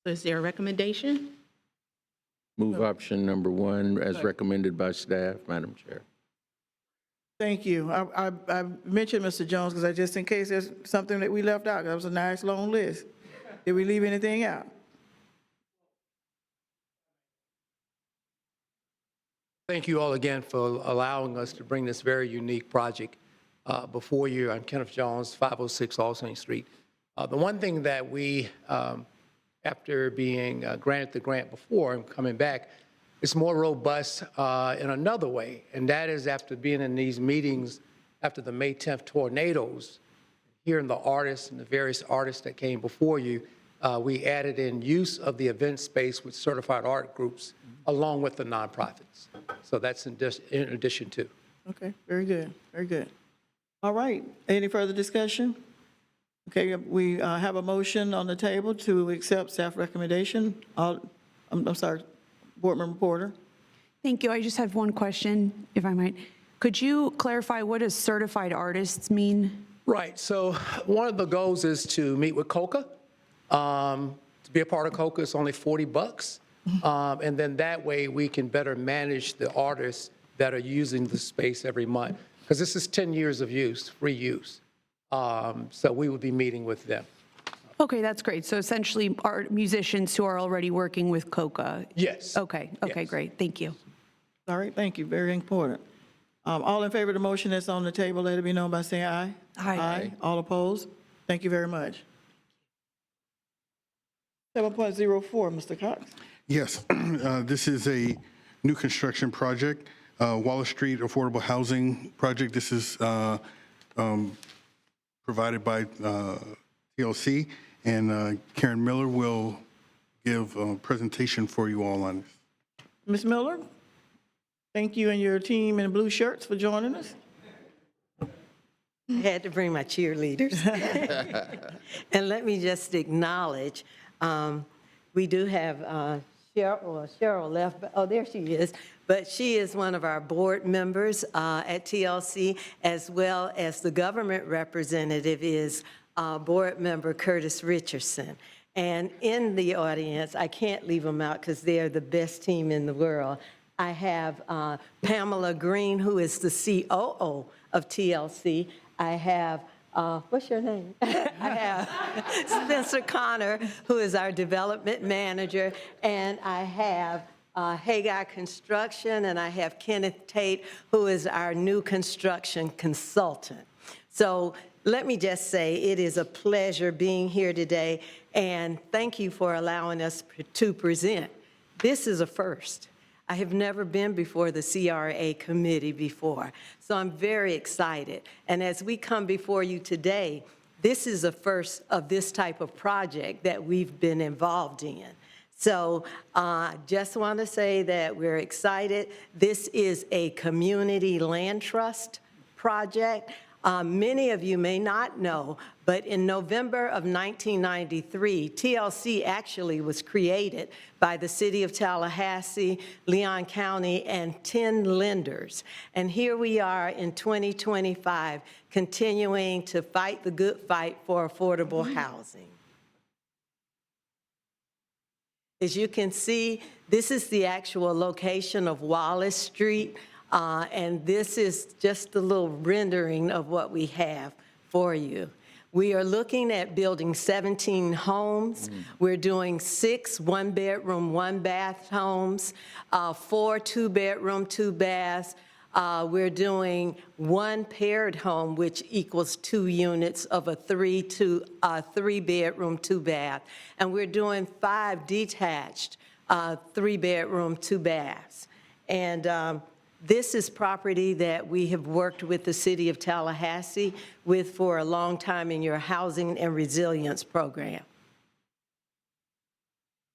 So is there a recommendation? Move option number 1 as recommended by staff, Madam Chair. Thank you. I mentioned Mr. Jones because just in case there's something that we left out. That was a nice long list. Did we leave anything out? Thank you all again for allowing us to bring this very unique project before you. I'm Kenneth Jones, 506 Allsaint Street. The one thing that we, after being granted the grant before and coming back, it's more robust in another way, and that is after being in these meetings after the May 10th tornadoes, hearing the artists and the various artists that came before you, we added in use of the event space with certified art groups along with the nonprofits. So that's in addition to. Okay, very good, very good. All right, any further discussion? Okay, we have a motion on the table to accept staff recommendation. I'm sorry, Board Member Porter. Thank you. I just have one question, if I might. Could you clarify what does certified artists mean? Right. So one of the goals is to meet with COCA. To be a part of COCA, it's only $40. And then that way we can better manage the artists that are using the space every month. Because this is 10 years of use, free use. So we would be meeting with them. Okay, that's great. So essentially, art musicians who are already working with COCA? Yes. Okay, Yes. great. Thank you. All right, thank you, very important. All in favor of the motion that's on the table, let it be known by saying aye. Aye. Aye. All opposed? Thank you very much. 7.04, Mr. Cox. Yes, this is a new construction project, Wallace Street Affordable Housing Project. This is provided by TLC, and Karen Miller will give a presentation for you all on this. Ms. Miller, thank you and your team in blue shirts for joining us. I had to bring my cheerleaders. And let me just acknowledge, we do have Cheryl left, but, oh, there she is. But she is one of our board members at TLC, as well as the government representative is board member Curtis Richardson. And in the audience, I can't leave them out because they're the best team in the world. I have Pamela Green, who is the COO of TLC. I have, what's your name? I have Spencer Connor, who is our development manager, and I have Haggai Construction, and I have Kenneth Tate, who is our new construction consultant. So let me just say it is a pleasure being here today, and thank you for allowing us to present. This is a first. I have never been before the CRA committee before, so I'm very excited. And as we come before you today, this is a first of this type of project that we've been involved in. So just want to say that we're excited. This is a community land trust project. Many of you may not know, but in November of 1993, TLC actually was created by the City of Tallahassee, Leon County, and 10 lenders. And here we are in 2025, continuing to fight the good fight for affordable housing. As you can see, this is the actual location of Wallace Street, and this is just a little rendering of what we have for you. We are looking at building 17 homes. We're doing 6 one-bedroom, one-bath homes, 4 two-bedroom, 2 baths. We're doing 1 paired home, which equals 2 units of a 3-bedroom, 2 bath. And we're doing 5 detached 3-bedroom, 2 baths. And this is property that we have worked with the City of Tallahassee with for a long time in your Housing and Resilience Program.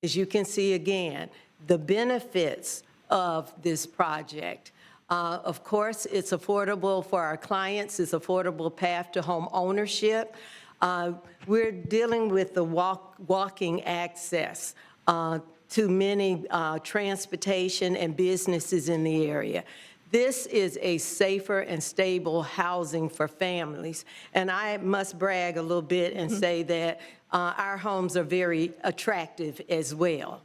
As you can see again, the benefits of this project. Of course, it's affordable for our clients. It's affordable path to home ownership. We're dealing with the walking access to many transportation and businesses in the area. This is a safer and stable housing for families. And I must brag a little bit and say that our homes are very attractive as well.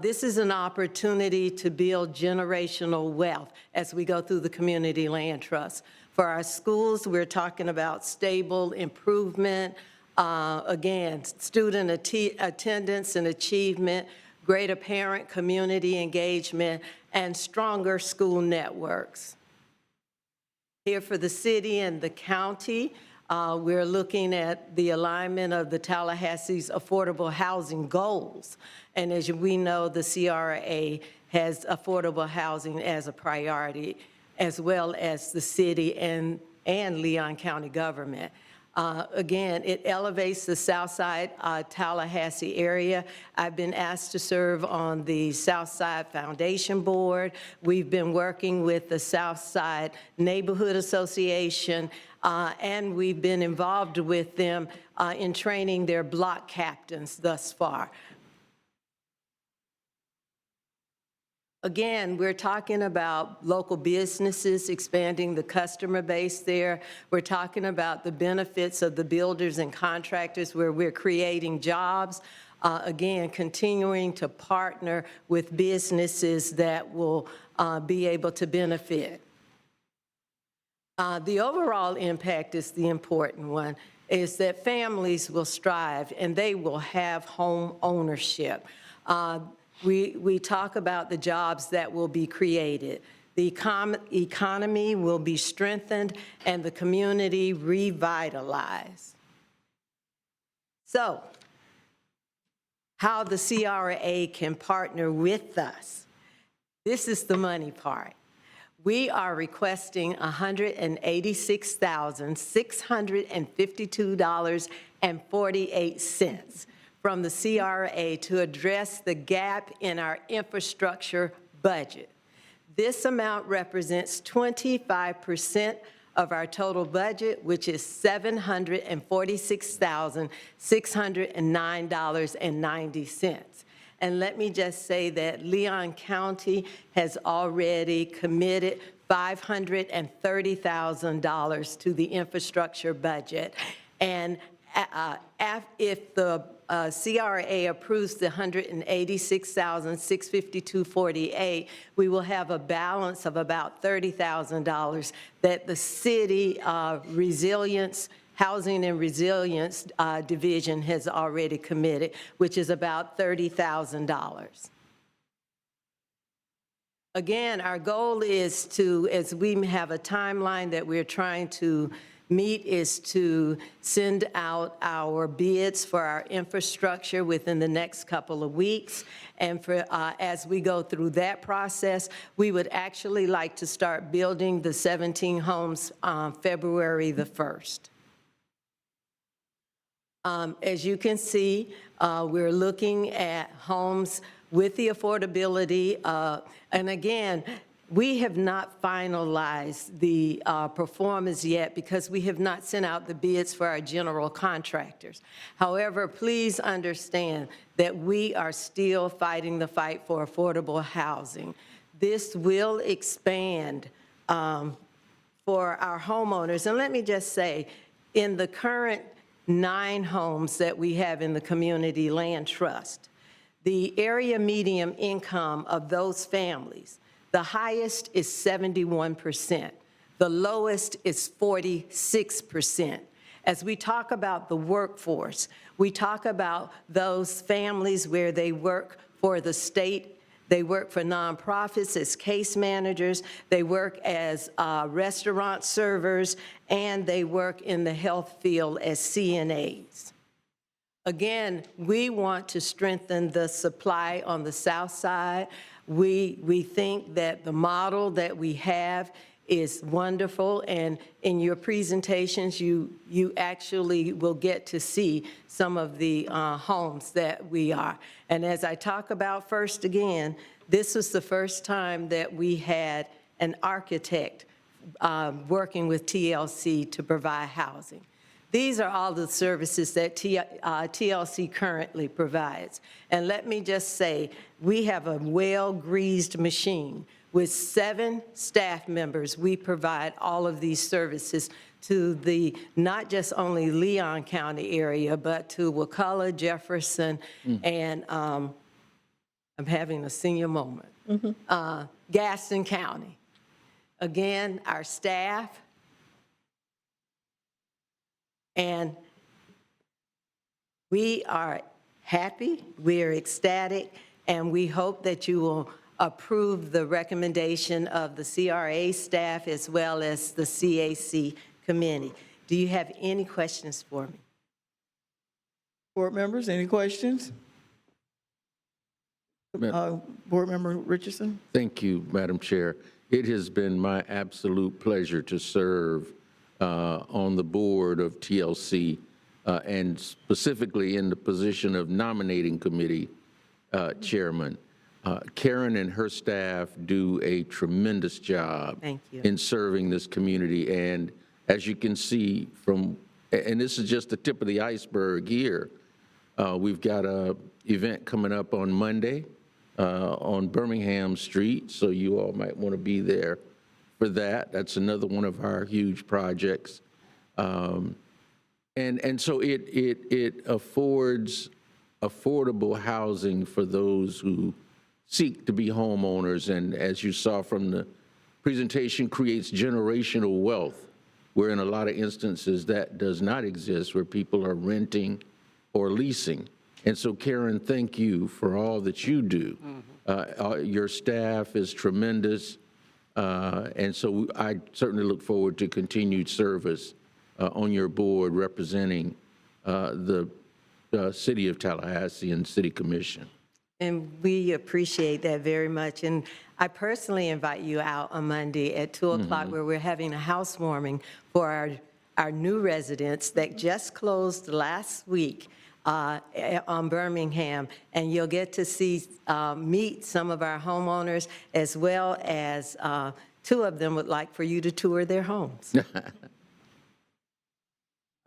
This is an opportunity to build generational wealth as we go through the community land trust. For our schools, we're talking about stable improvement, again, student attendance and achievement, greater parent community engagement, and stronger school networks. Here for the city and the county, we're looking at the alignment of the Tallahassee's affordable housing goals. And as we know, the CRA has affordable housing as a priority, as well as the city and Leon County government. Again, it elevates the Southside Tallahassee area. I've been asked to serve on the Southside Foundation Board. We've been working with the Southside Neighborhood Association, and we've been involved with them in training their block captains thus far. Again, we're talking about local businesses, expanding the customer base there. We're talking about the benefits of the builders and contractors where we're creating jobs. Again, continuing to partner with businesses that will be able to benefit. The overall impact is the important one, is that families will strive and they will have home ownership. We talk about the jobs that will be created. The economy will be strengthened and the community revitalized. So, how the CRA can partner with us. This is the money part. We are requesting $186,652.48 from the CRA to address the gap in our infrastructure budget. This amount represents 25% of our total budget, which is $746,609.90. And let me just say that Leon County has already committed $530,000 to the infrastructure budget. And if the CRA approves the $186,652.48, we will have a balance of about $30,000 that the city Housing and Resilience Division has already committed, which is about $30,000. Again, our goal is to, as we have a timeline that we're trying to meet, is to send out our bids for our infrastructure within the next couple of weeks. And for as we go through that process, we would actually like to start building the 17 homes on February the 1st. As you can see, we're looking at homes with the affordability. And again, we have not finalized the performance yet because we have not sent out the bids for our general contractors. However, please understand that we are still fighting the fight for affordable housing. This will expand for our homeowners. And let me just say, in the current 9 homes that we have in the Community Land Trust, the area median income of those families, the highest is 71%. The lowest is 46%. As we talk about the workforce, we talk about those families where they work for the state, they work for nonprofits as case managers, they work as restaurant servers, and they work in the health field as CNAs. Again, we want to strengthen the supply on the south side. We think that the model that we have is wonderful, and in your presentations, you actually will get to see some of the homes that we are. And as I talk about first again, this was the first time that we had an architect working with TLC to provide housing. These are all the services that TLC currently provides. And let me just say, we have a well-greased machine. With 7 staff members, we provide all of these services to the, not just only Leon County area, but to Wakulla, Jefferson, and I'm having a senior moment, Gaston County. Again, our staff, and we are happy, we are ecstatic, and we hope that you will approve the recommendation of the CRA staff as well as the CAC committee. Do you have any questions for me? Board members, any questions? Board Member Richardson? Thank you, Madam Chair. It has been my absolute pleasure to serve on the board of TLC and specifically in the position of nominating committee chairman. Karen and her staff do a tremendous job in serving this community. And as you can see from, and this is just the tip of the iceberg here, we've got an event coming up on Monday on Birmingham Street, so you all might want to be there for that. That's another one of our huge projects. And so it affords affordable housing for those who seek to be homeowners, and as you saw from the presentation, creates generational wealth, where in a lot of instances that does not exist, where people are renting or leasing. And so, Karen, thank you for all that you do. Your staff is tremendous, and so I certainly look forward to continued service on your board representing the City of Tallahassee and City Commission. And we appreciate that very much. And I personally invite you out on Monday at 2 o'clock where we're having a housewarming for our new residents that just closed last week on Birmingham. And you'll get to see, meet some of our homeowners, as well as 2 of them would like for you to tour their homes.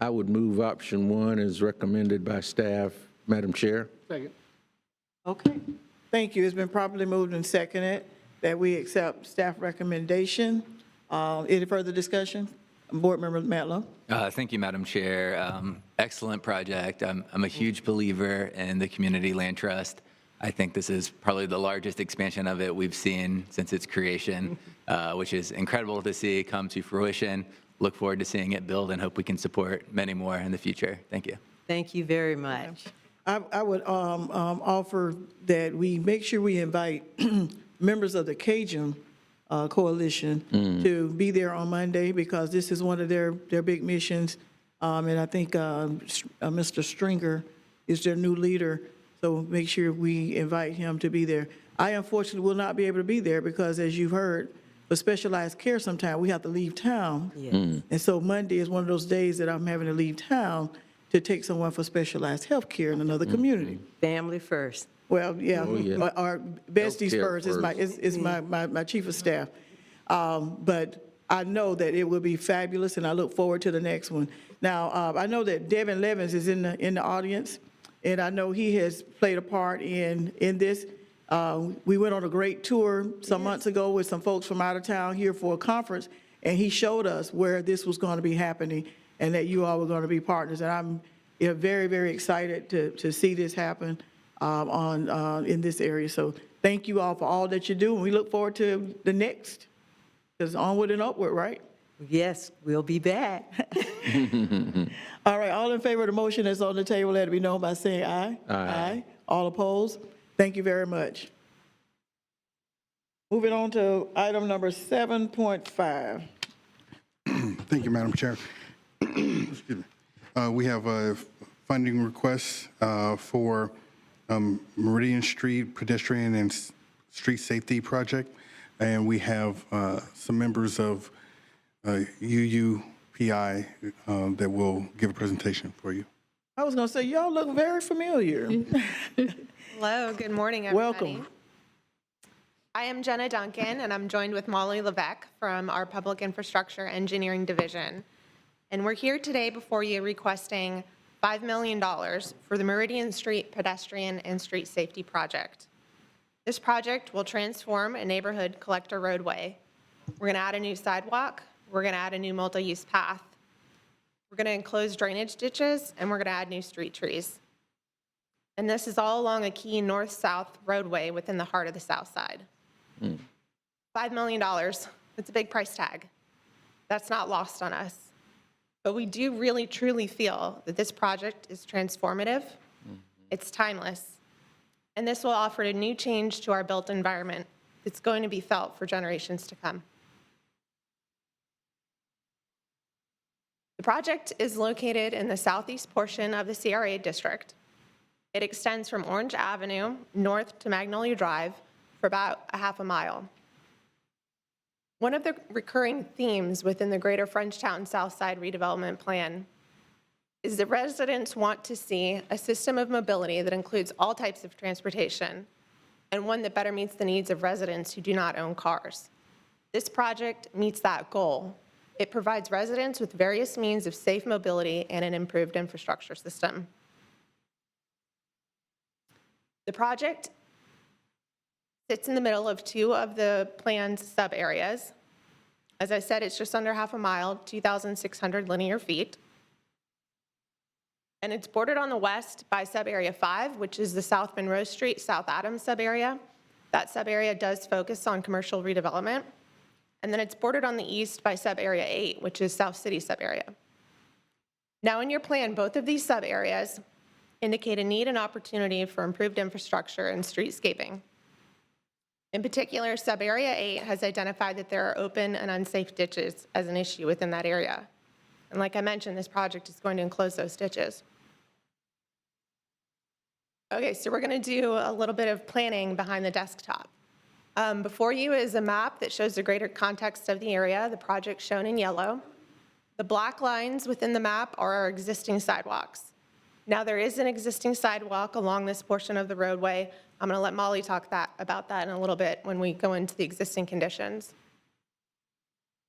I would move option 1 as recommended by staff, Madam Chair. Second. Okay, thank you. It's been properly moved and seconded that we accept staff recommendation. Any further discussion? Board Member Matlow? Thank you, Madam Chair. Excellent project. I'm a huge believer in the Community Land Trust. I think this is probably the largest expansion of it we've seen since its creation, which is incredible to see come to fruition. Look forward to seeing it build and hope we can support many more in the future. Thank you. Thank you very much. I would offer that we make sure we invite members of the Cajun Coalition to be there on Monday, because this is one of their big missions. And I think Mr. Stringer is their new leader, so make sure we invite him to be there. I unfortunately will not be able to be there because, as you've heard, for specialized care sometime we have to leave town. Yes. And so Monday is one of those days that I'm having to leave town to take someone for specialized health care in another community. Family first. Well, yeah, Oh, yeah. our besties Healthcare first is my chief of staff. But I know that it will be fabulous, and I look forward to the next one. Now, I know that Devin Levins is in the audience, and I know he has played a part in this. We went on a great tour some months ago with some folks from out of town here for a conference, and he showed us where this was going to be happening and that you all were going to be partners. And I'm very, very excited to see this happen in this area. So thank you all for all that you do, and we look forward to the next, because onward and upward, right? Yes, we'll be back. All right, all in favor of the motion that's on the table, let it be known by saying aye. Aye. All opposed? Thank you very much. Moving on to item number 7.5. Thank you, Madam Chair. Excuse me. We have a funding request for Meridian Street pedestrian and street safety project, and we have some members of UUPI that will give a presentation for you. I was going to say, y'all look very familiar. Hello, good morning, everybody. Welcome. I am Jenna Duncan, and I'm joined with Molly Levesque from our Public Infrastructure Engineering Division. And we're here today before you requesting $5 million for the Meridian Street Pedestrian and Street Safety Project. This project will transform a neighborhood collector roadway. We're going to add a new sidewalk. We're going to add a new multi-use path. We're going to enclose drainage ditches, and we're going to add new street trees. And this is all along a key north-south roadway within the heart of the South Side. $5 million, that's a big price tag. That's not lost on us. But we do really, truly feel that this project is transformative, it's timeless, and this will offer a new change to our built environment that's going to be felt for generations to come. The project is located in the southeast portion of the CRA district. It extends from Orange Avenue north to Magnolia Drive for about a half a mile. One of the recurring themes within the Greater Frenchtown Southside Redevelopment Plan is that residents want to see a system of mobility that includes all types of transportation and one that better meets the needs of residents who do not own cars. This project meets that goal. It provides residents with various means of safe mobility and an improved infrastructure system. The project sits in the middle of two of the plan's sub-areas. As I said, it's just under half a mile, 2,600 linear feet. And it's bordered on the west by sub-area 5, which is the South Monroe Street, South Adams sub-area. That sub-area does focus on commercial redevelopment. And then it's bordered on the east by sub-area 8, which is South City sub-area. Now in your plan, both of these sub-areas indicate a need and opportunity for improved infrastructure and streetscaping. In particular, sub-area 8 has identified that there are open and unsafe ditches as an issue within that area. And like I mentioned, this project is going to enclose those ditches. Okay, so we're going to do a little bit of planning behind the desktop. Before you is a map that shows the greater context of the area, the project shown in yellow. The black lines within the map are our existing sidewalks. Now, there is an existing sidewalk along this portion of the roadway. I'm going to let Molly talk about that in a little bit when we go into the existing conditions.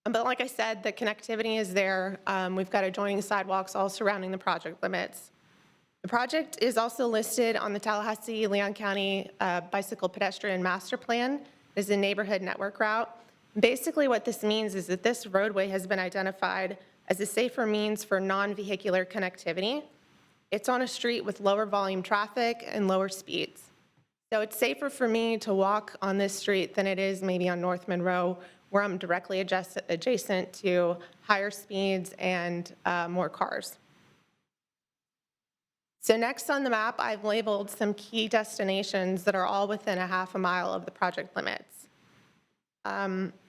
But like I said, the connectivity is there. We've got adjoining sidewalks all surrounding the project limits. The project is also listed on the Tallahassee-Leon County Bicycle Pedestrian Master Plan as a neighborhood network route. Basically, what this means is that this roadway has been identified as a safer means for non-vehicular connectivity. It's on a street with lower volume traffic and lower speeds. So it's safer for me to walk on this street than it is maybe on North Monroe, where I'm directly adjacent to higher speeds and more cars. So next on the map, I've labeled some key destinations that are all within a half a mile of the project limits.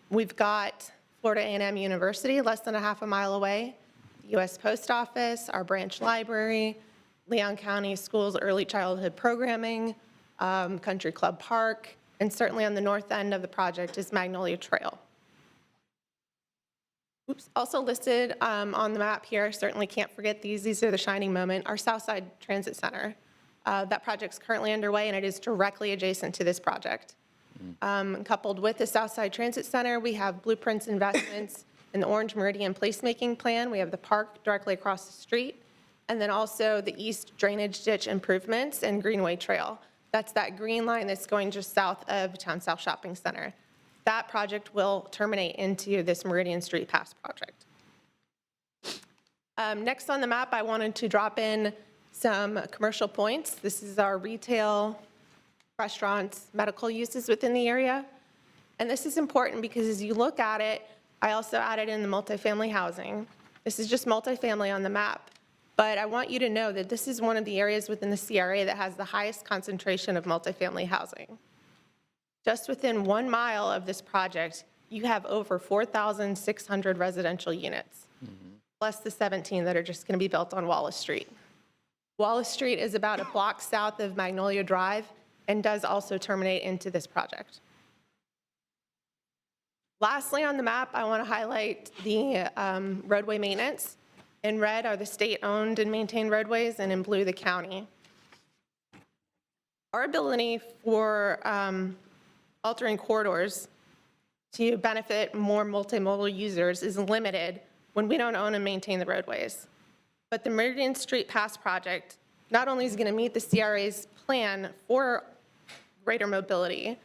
We've got Florida A&M University, less than a half a mile away, the U.S. Post Office, our branch library, Leon County Schools Early Childhood Programming, Country Club Park, and certainly on the north end of the project is Magnolia Trail. Also listed on the map here, certainly can't forget these. These are the shining moment, our Southside Transit Center. That project's currently underway, and it is directly adjacent to this project. Coupled with the Southside Transit Center, we have blueprints investments in the Orange Meridian placemaking plan. We have the park directly across the street, and then also the east drainage ditch improvements and Greenway Trail. That's that green line that's going just south of Town South Shopping Center. That project will terminate into this Meridian Street Pass project. Next on the map, I wanted to drop in some commercial points. This is our retail, restaurants, medical uses within the area. And this is important because as you look at it, I also added in the multifamily housing. This is just multifamily on the map. But I want you to know that this is one of the areas within the CRA that has the highest concentration of multifamily housing. Just within 1 mile of this project, you have over 4,600 residential units, plus the 17 that are just going to be built on Wallace Street. Wallace Street is about a block south of Magnolia Drive and does also terminate into this project. Lastly, on the map, I want to highlight the roadway maintenance. In red are the state-owned and maintained roadways, and in blue, the county. Our ability for altering corridors to benefit more multimodal users is limited when we don't own and maintain the roadways. But the Meridian Street Pass project not only is going to meet the CRA's plan for greater mobility,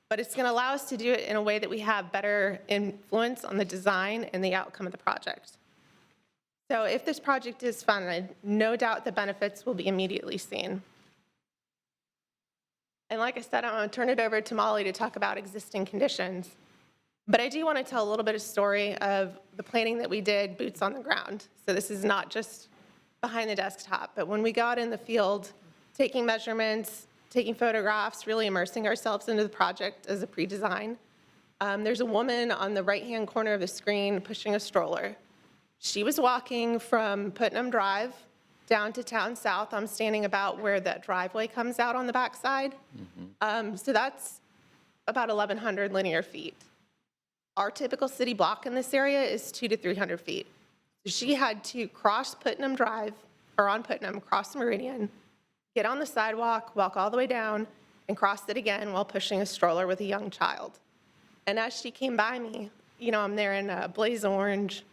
but it's going to allow us to do it in a way that we have better influence on the design and the outcome of the project. So if this project is funded, no doubt the benefits will be immediately seen. And like I said, I'm going to turn it over to Molly to talk about existing conditions. But I do want to tell a little bit of story of the planning that we did, boots on the ground. So this is not just behind the desktop, but when we got in the field, taking measurements, taking photographs, really immersing ourselves into the project as a pre-design. There's a woman on the right-hand corner of the screen pushing a stroller. She was walking from Putnam Drive down to Town South. I'm standing about where that driveway comes out on the backside. So that's about 1,100 linear feet. Our typical city block in this area is 200 to 300 feet. So she had to cross Putnam Drive, or on Putnam, cross Meridian, get on the sidewalk, walk all the way down, and cross it again while pushing a stroller with a young child. And as she came by me, you know, I'm there in blaze orange,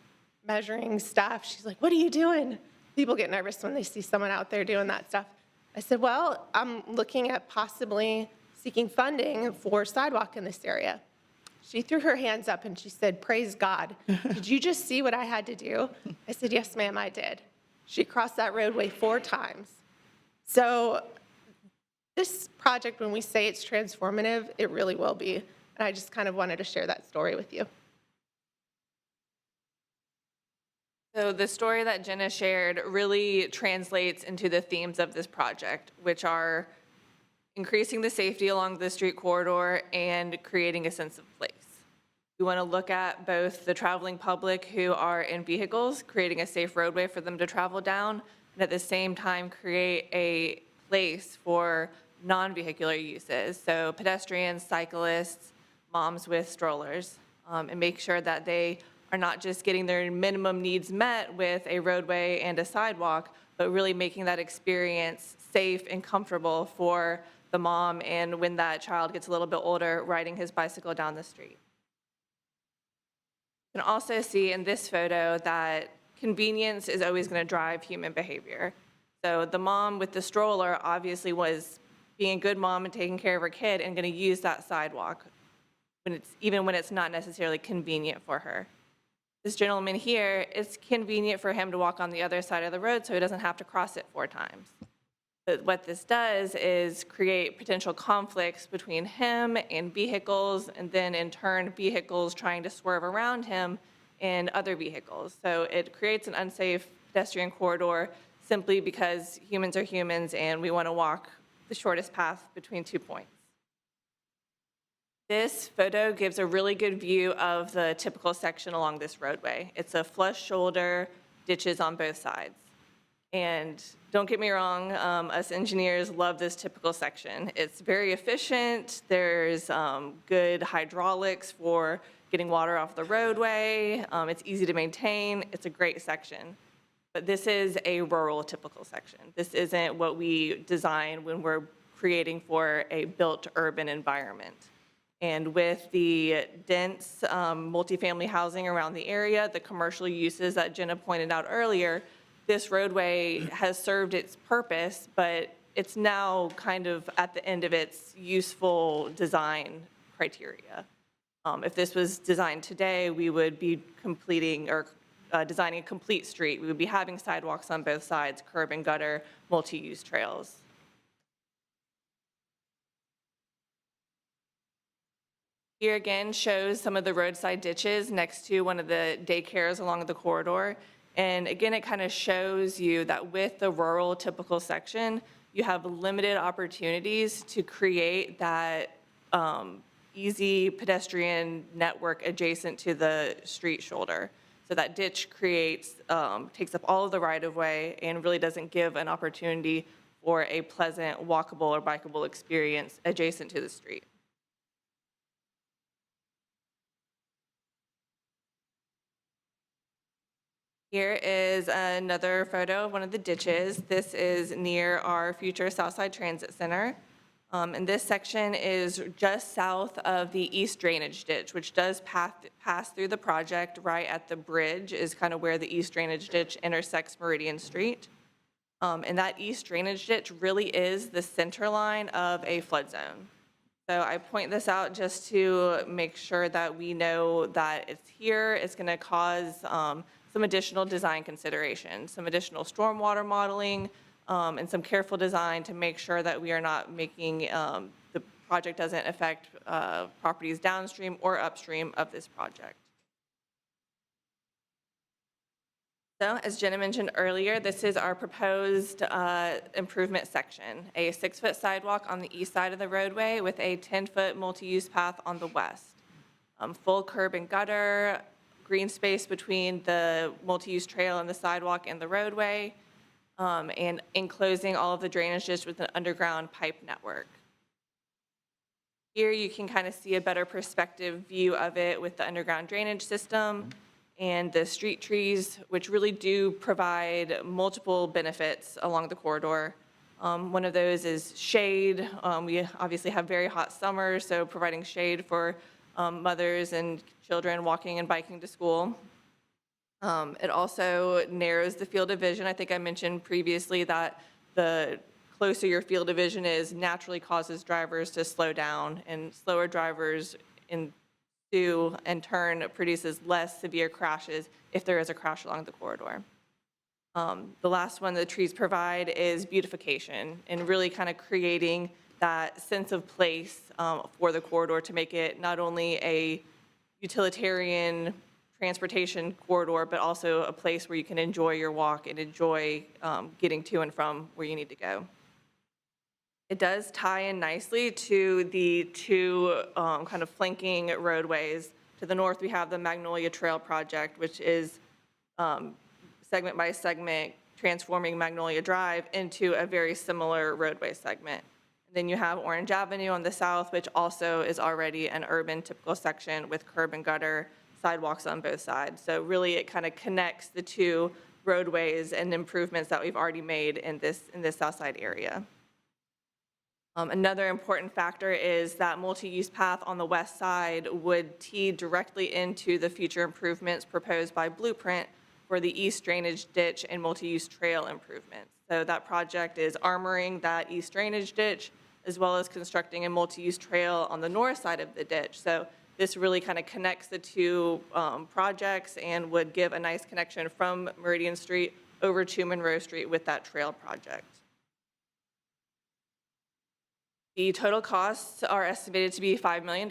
measuring stuff. She's like, "What are you doing?" People get nervous when they see someone out there doing that stuff. I said, "Well, I'm looking at possibly seeking funding for sidewalk in this area." She threw her hands up and she said, "Praise God. Did you just see what I had to do?" I said, "Yes, ma'am, I did." She crossed that roadway 4 times. So this project, when we say it's transformative, it really will be. And I just kind of wanted to share that story with you. So the story that Jenna shared really translates into the themes of this project, which are increasing the safety along the street corridor and creating a sense of place. We want to look at both the traveling public who are in vehicles, creating a safe roadway for them to travel down, and at the same time create a place for non-vehicular uses, so pedestrians, cyclists, moms with strollers, and make sure that they are not just getting their minimum needs met with a roadway and a sidewalk, but really making that experience safe and comfortable for the mom, and when that child gets a little bit older, riding his bicycle down the street. You can also see in this photo that convenience is always going to drive human behavior. So the mom with the stroller obviously was being a good mom and taking care of her kid and going to use that sidewalk, even when it's not necessarily convenient for her. This gentleman here, it's convenient for him to walk on the other side of the road so he doesn't have to cross it 4 times. But what this does is create potential conflicts between him and vehicles, and then in turn, vehicles trying to swerve around him and other vehicles. So it creates an unsafe pedestrian corridor simply because humans are humans and we want to walk the shortest path between 2 points. This photo gives a really good view of the typical section along this roadway. It's a flush shoulder, ditches on both sides. And don't get me wrong, us engineers love this typical section. It's very efficient. There's good hydraulics for getting water off the roadway. It's easy to maintain. It's a great section. But this is a rural typical section. This isn't what we design when we're creating for a built urban environment. And with the dense multifamily housing around the area, the commercial uses that Jenna pointed out earlier, this roadway has served its purpose, but it's now kind of at the end of its useful design criteria. If this was designed today, we would be completing or designing a complete street. We would be having sidewalks on both sides, curb and gutter, multi-use trails. Here again shows some of the roadside ditches next to one of the daycares along the corridor. And again, it kind of shows you that with the rural typical section, you have limited opportunities to create that easy pedestrian network adjacent to the street shoulder. So that ditch creates, takes up all of the right-of-way and really doesn't give an opportunity for a pleasant walkable or bikeable experience adjacent to the street. Here is another photo of one of the ditches. This is near our future Southside Transit Center. And this section is just south of the east drainage ditch, which does pass through the project. Right at the bridge is kind of where the east drainage ditch intersects Meridian Street. And that east drainage ditch really is the center line of a flood zone. So I point this out just to make sure that we know that it's here. It's going to cause some additional design considerations, some additional stormwater modeling, and some careful design to make sure that we are not making, the project doesn't affect properties downstream or upstream of this project. So as Jenna mentioned earlier, this is our proposed improvement section, a 6-foot sidewalk on the east side of the roadway with a 10-foot multi-use path on the west. Full curb and gutter, green space between the multi-use trail and the sidewalk and the roadway, and enclosing all of the drainage ditch with an underground pipe network. Here you can kind of see a better perspective view of it with the underground drainage system and the street trees, which really do provide multiple benefits along the corridor. One of those is shade. We obviously have very hot summers, so providing shade for mothers and children walking and biking to school. It also narrows the field of vision. I think I mentioned previously that the closer your field of vision is naturally causes drivers to slow down, and slower drivers in turn produces less severe crashes if there is a crash along the corridor. The last one the trees provide is beautification and really kind of creating that sense of place for the corridor to make it not only a utilitarian transportation corridor, but also a place where you can enjoy your walk and enjoy getting to and from where you need to go. It does tie in nicely to the two kind of flanking roadways. To the north, we have the Magnolia Trail project, which is segment by segment transforming Magnolia Drive into a very similar roadway segment. Then you have Orange Avenue on the south, which also is already an urban typical section with curb and gutter sidewalks on both sides. So really it kind of connects the two roadways and improvements that we've already made in this south side area. Another important factor is that multi-use path on the west side would tee directly into the future improvements proposed by Blueprint for the east drainage ditch and multi-use trail improvements. So that project is armoring that east drainage ditch as well as constructing a multi-use trail on the north side of the ditch. So this really kind of connects the two projects and would give a nice connection from Meridian Street over to Monroe Street with that trail project. The total costs are estimated to be $5 million.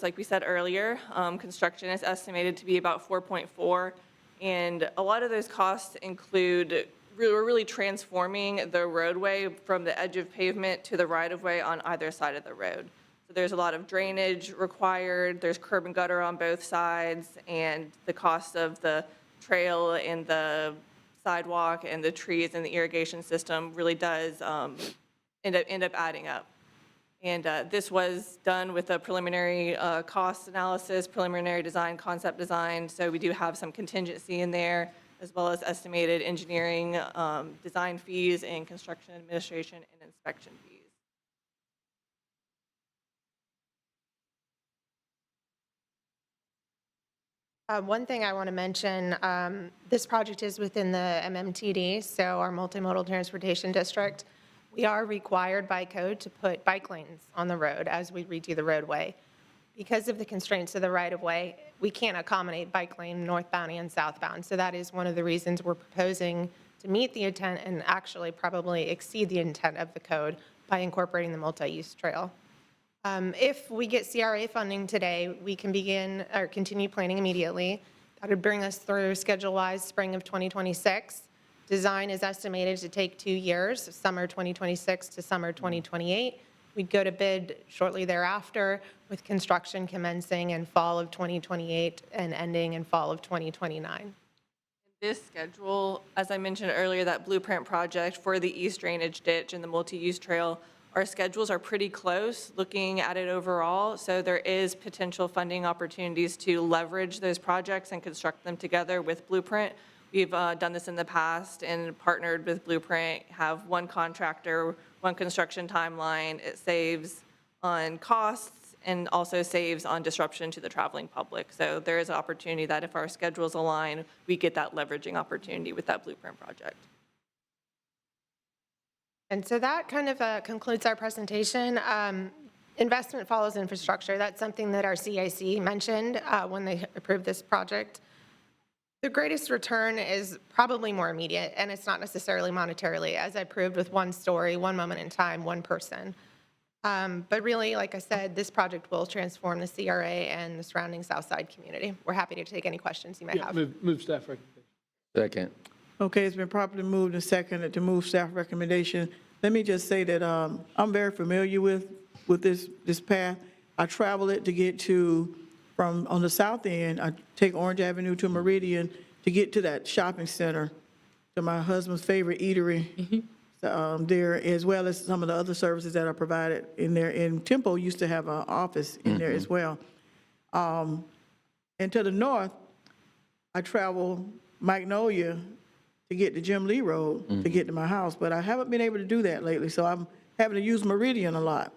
Like we said earlier, construction is estimated to be about 4.4, and a lot of those costs include we're really transforming the roadway from the edge of pavement to the right-of-way on either side of the road. So there's a lot of drainage required, there's curb and gutter on both sides, and the cost of the trail and the sidewalk and the trees and the irrigation system really does end up adding up. And this was done with a preliminary cost analysis, preliminary design, concept design. So we do have some contingency in there, as well as estimated engineering, design fees, and construction administration and inspection fees. One thing I want to mention, this project is within the MMTD, so our Multimodal Transportation District. We are required by code to put bike lanes on the road as we redo the roadway. Because of the constraints of the right-of-way, we can't accommodate bike lane northbound and southbound. So that is one of the reasons we're proposing to meet the intent and actually probably exceed the intent of the code by incorporating the multi-use trail. If we get CRA funding today, we can begin or continue planning immediately. That would bring us through schedule-wise spring of 2026. Design is estimated to take 2 years, summer 2026 to summer 2028. We'd go to bid shortly thereafter, with construction commencing in fall of 2028 and ending in fall of 2029. This schedule, as I mentioned earlier, that blueprint project for the east drainage ditch and the multi-use trail, our schedules are pretty close looking at it overall. So there is potential funding opportunities to leverage those projects and construct them together with Blueprint. We've done this in the past and partnered with Blueprint, have one contractor, one construction timeline. It saves on costs and also saves on disruption to the traveling public. So there is an opportunity that if our schedules align, we get that leveraging opportunity with that Blueprint project. And so that kind of concludes our presentation. Investment follows infrastructure. That's something that our CIC mentioned when they approved this project. The greatest return is probably more immediate, and it's not necessarily monetarily, as I proved with one story, one moment in time, one person. But really, like I said, this project will transform the CRA and the surrounding Southside community. We're happy to take any questions you may have. Move staff recommendation. Second. Okay, it's been properly moved and seconded to move staff recommendation. Let me just say that I'm very familiar with this path. I travel it to get to, from on the south end, I take Orange Avenue to Meridian to get to that shopping center, to my husband's favorite eatery there, as well as some of the other services that are provided in there. And Tempo used to have an office in there as well. And to the north, I travel Magnolia to get to Jim Lee Road to get to my house, but I haven't been able to do that lately, so I'm having to use Meridian a lot.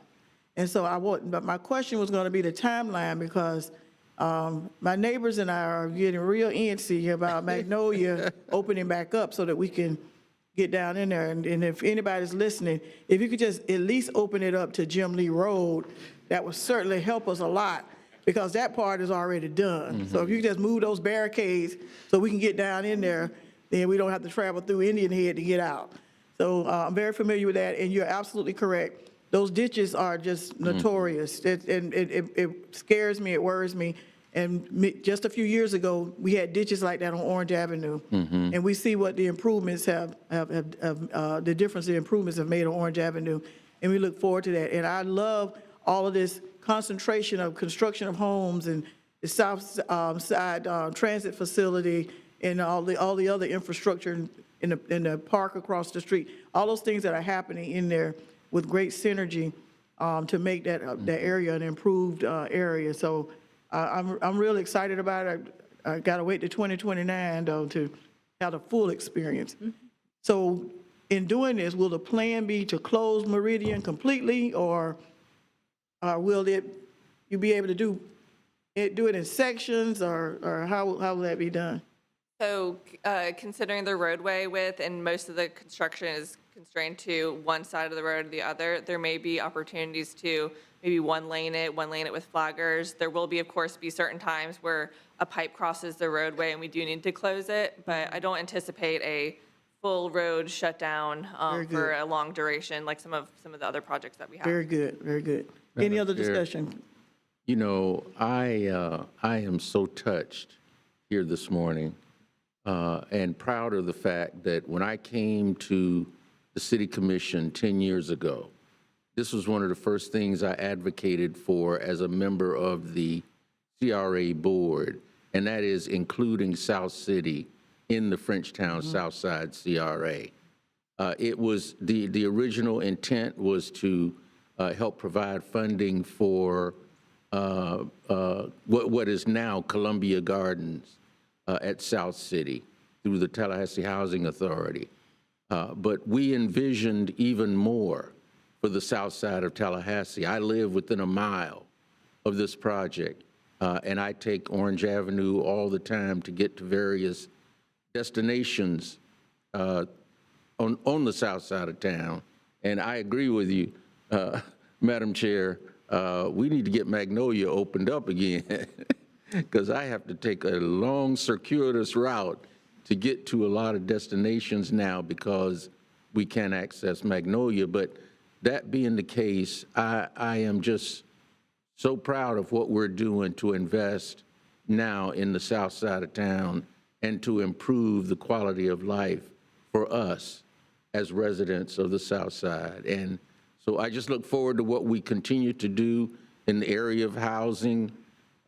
And so but my question was going to be the timeline, because my neighbors and I are getting real antsy about Magnolia opening back up so that we can get down in there. And if anybody's listening, if you could just at least open it up to Jim Lee Road, that would certainly help us a lot, because that part is already done. So if you could just move those barricades so we can get down in there, then we don't have to travel through Indian Head to get out. So I'm very familiar with that, and you're absolutely correct. Those ditches are just notorious, and it scares me, it worries me. And just a few years ago, we had ditches like that on Orange Avenue, and we see what the improvements the difference the improvements have made on Orange Avenue, and we look forward to that. And I love all of this concentration of construction of homes and the South Side transit facility, and all the other infrastructure in the park across the street, all those things that are happening in there with great synergy to make that area an improved area. So I'm really excited about it. I got to wait to 2029 though to have the full experience. So in doing this, will the plan be to close Meridian completely, or will you be able to do it in sections, or how will that be done? So considering the roadway width and most of the construction is constrained to one side of the road or the other, there may be opportunities to maybe one lane it with flaggers. There will be, of course, certain times where a pipe crosses the roadway and we do need to close it, but I don't anticipate a full road shutdown for a long duration like some of the other projects that we have. Very good, very good. Any other discussion? You know, I am so touched here this morning and proud of the fact that when I came to the City Commission 10 years ago, this was one of the first things I advocated for as a member of the CRA board, and that is including South City in the Frenchtown South Side CRA. It was, the original intent was to help provide funding for what is now Columbia Gardens at South City through the Tallahassee Housing Authority. But we envisioned even more for the south side of Tallahassee. I live within a mile of this project, and I take Orange Avenue all the time to get to various destinations on the south side of town. And I agree with you, Madam Chair, we need to get Magnolia opened up again because I have to take a long circuitous route to get to a lot of destinations now because we can't access Magnolia. But that being the case, I am just so proud of what we're doing to invest now in the south side of town and to improve the quality of life for us as residents of the south side. And so I just look forward to what we continue to do in the area of housing,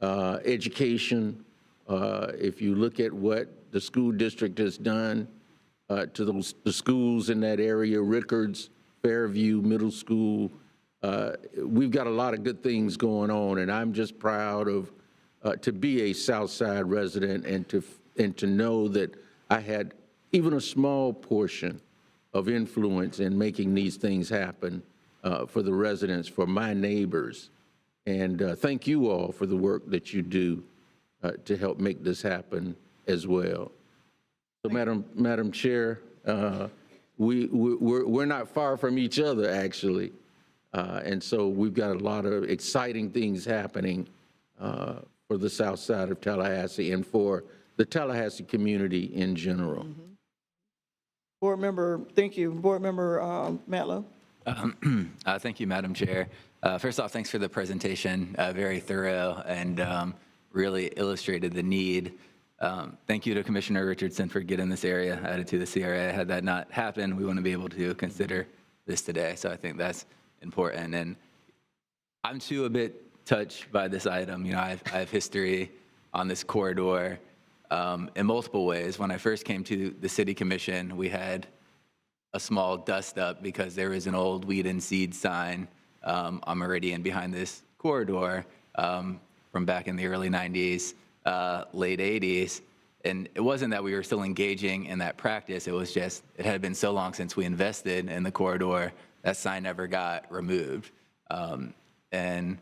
education. If you look at what the school district has done to the schools in that area, Rickards, Fairview Middle School, we've got a lot of good things going on, and I'm just proud of to be a South Side resident and to know that I had even a small portion of influence in making these things happen for the residents, for my neighbors. And thank you all for the work that you do to help make this happen as well. So, Madam Chair, we're not far from each other, actually. And so we've got a lot of exciting things happening for the south side of Tallahassee and for the Tallahassee community in general. Board member, thank you. Board member Matlow. Thank you, Madam Chair. First off, thanks for the presentation, very thorough and really illustrated the need. Thank you to Commissioner Richardson for getting this area added to the CRA. Had that not happened, we wouldn't be able to consider this today. So I think that's important. And I'm too a bit touched by this item. You know, I have history on this corridor in multiple ways. When I first came to the City Commission, we had a small dust up because there was an old weed and seed sign on Meridian behind this corridor from back in the early 90s, late 80s. And it wasn't that we were still engaging in that practice. It was just, it had been so long since we invested in the corridor, that sign never got removed. And,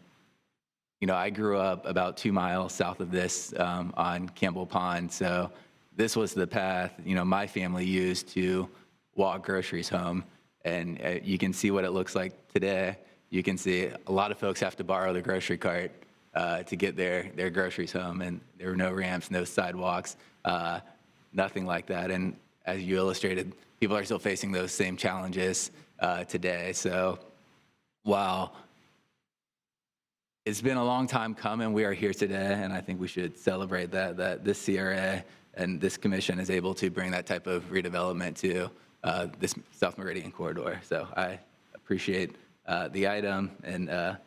you know, I grew up about 2 miles south of this on Campbell Pond. So this was the path, you know, my family used to walk groceries home. And you can see what it looks like today. You can see a lot of folks have to borrow the grocery cart to get their groceries home. And there were no ramps, no sidewalks, nothing like that. And as you illustrated, people are still facing those same challenges today. So while it's been a long time coming, we are here today, and I think we should celebrate that this CRA and this commission is able to bring that type of redevelopment to this South Meridian corridor. So I appreciate the item and the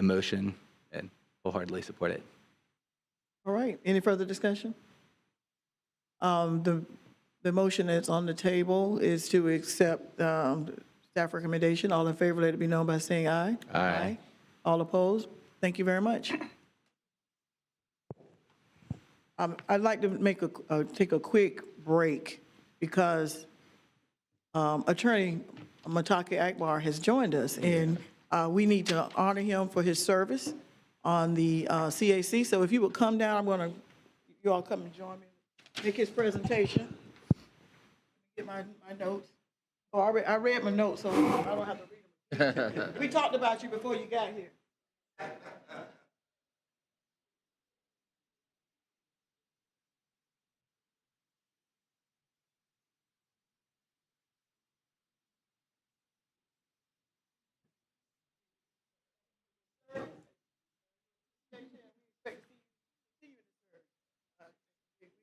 motion and wholeheartedly support it. All right, any further discussion? The motion that's on the table is to accept staff recommendation. All in favor, let it be known by saying aye. Aye. All opposed? Thank you very much. I'd like to take a quick break because Attorney Mataki Akbar has joined us, and we need to honor him for his service on the CAC. So if you would come down, you all come and join me, make his presentation. Get my notes. Oh, I read my notes, so I don't have to read them. We talked about you before you got here.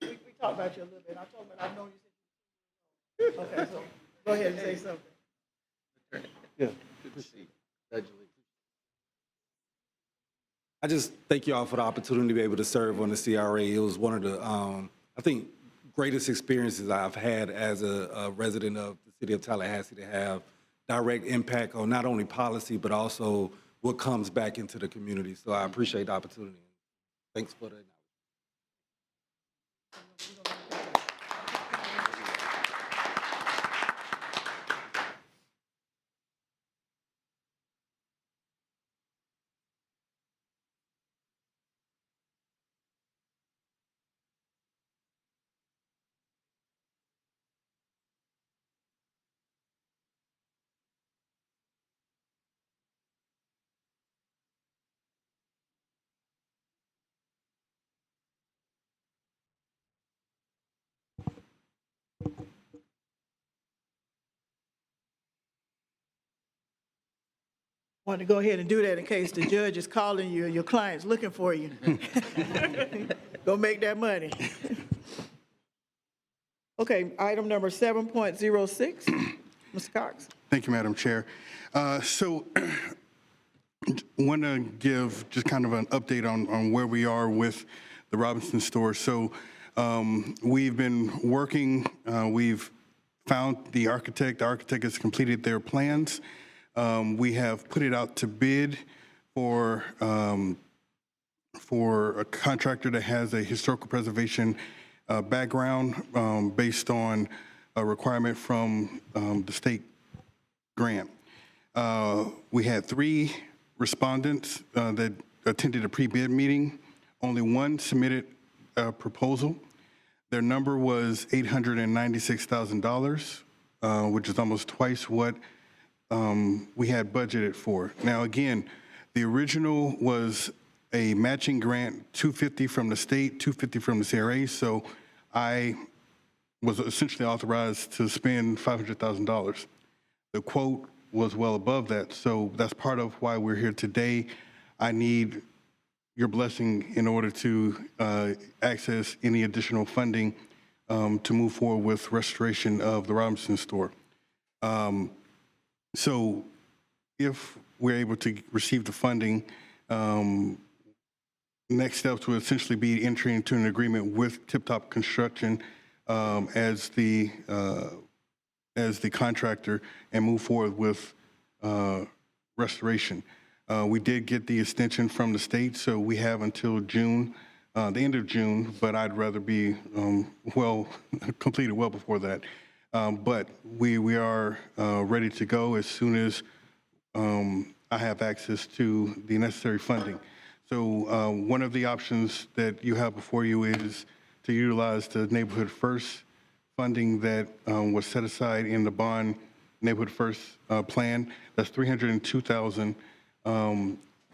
We talked about you a little bit. I told him that I've known you since. Okay, so go ahead and say something. Yeah, good to see you. I just thank you all for the opportunity to be able to serve on the CRA. It was one of the, I think, greatest experiences I've had as a resident of the city of Tallahassee, to have direct impact on not only policy, but also what comes back into the community. So I appreciate the opportunity. Thanks for the. Want to go ahead and do that in case the judge is calling you or your client's looking for you. Go make that money. Okay, item number 7.06, Ms. Cox. Thank you, Madam Chair. So want to give just kind of an update on where we are with the Robinson store. So we've been working, we've found the architect. The architect has completed their plans. We have put it out to bid for a contractor that has a historical preservation background based on a requirement from the state grant. We had 3 respondents that attended a pre-bid meeting. Only 1 submitted a proposal. Their number was $896,000, which is almost twice what we had budgeted for. Now, again, the original was a matching grant, $250 from the state, $250 from the CRA. So I was essentially authorized to spend $500,000. The quote was well above that. So that's part of why we're here today. I need your blessing in order to access any additional funding to move forward with restoration of the Robinson store. So if we're able to receive the funding, next steps would essentially be entering into an agreement with Tip Top Construction as the contractor and move forward with restoration. We did get the extension from the state, so we have until June, the end of June, but I'd rather be completed well before that. But we are ready to go as soon as I have access to the necessary funding. So one of the options that you have before you is to utilize the Neighborhood First funding that was set aside in the bond Neighborhood First plan. That's $302,000.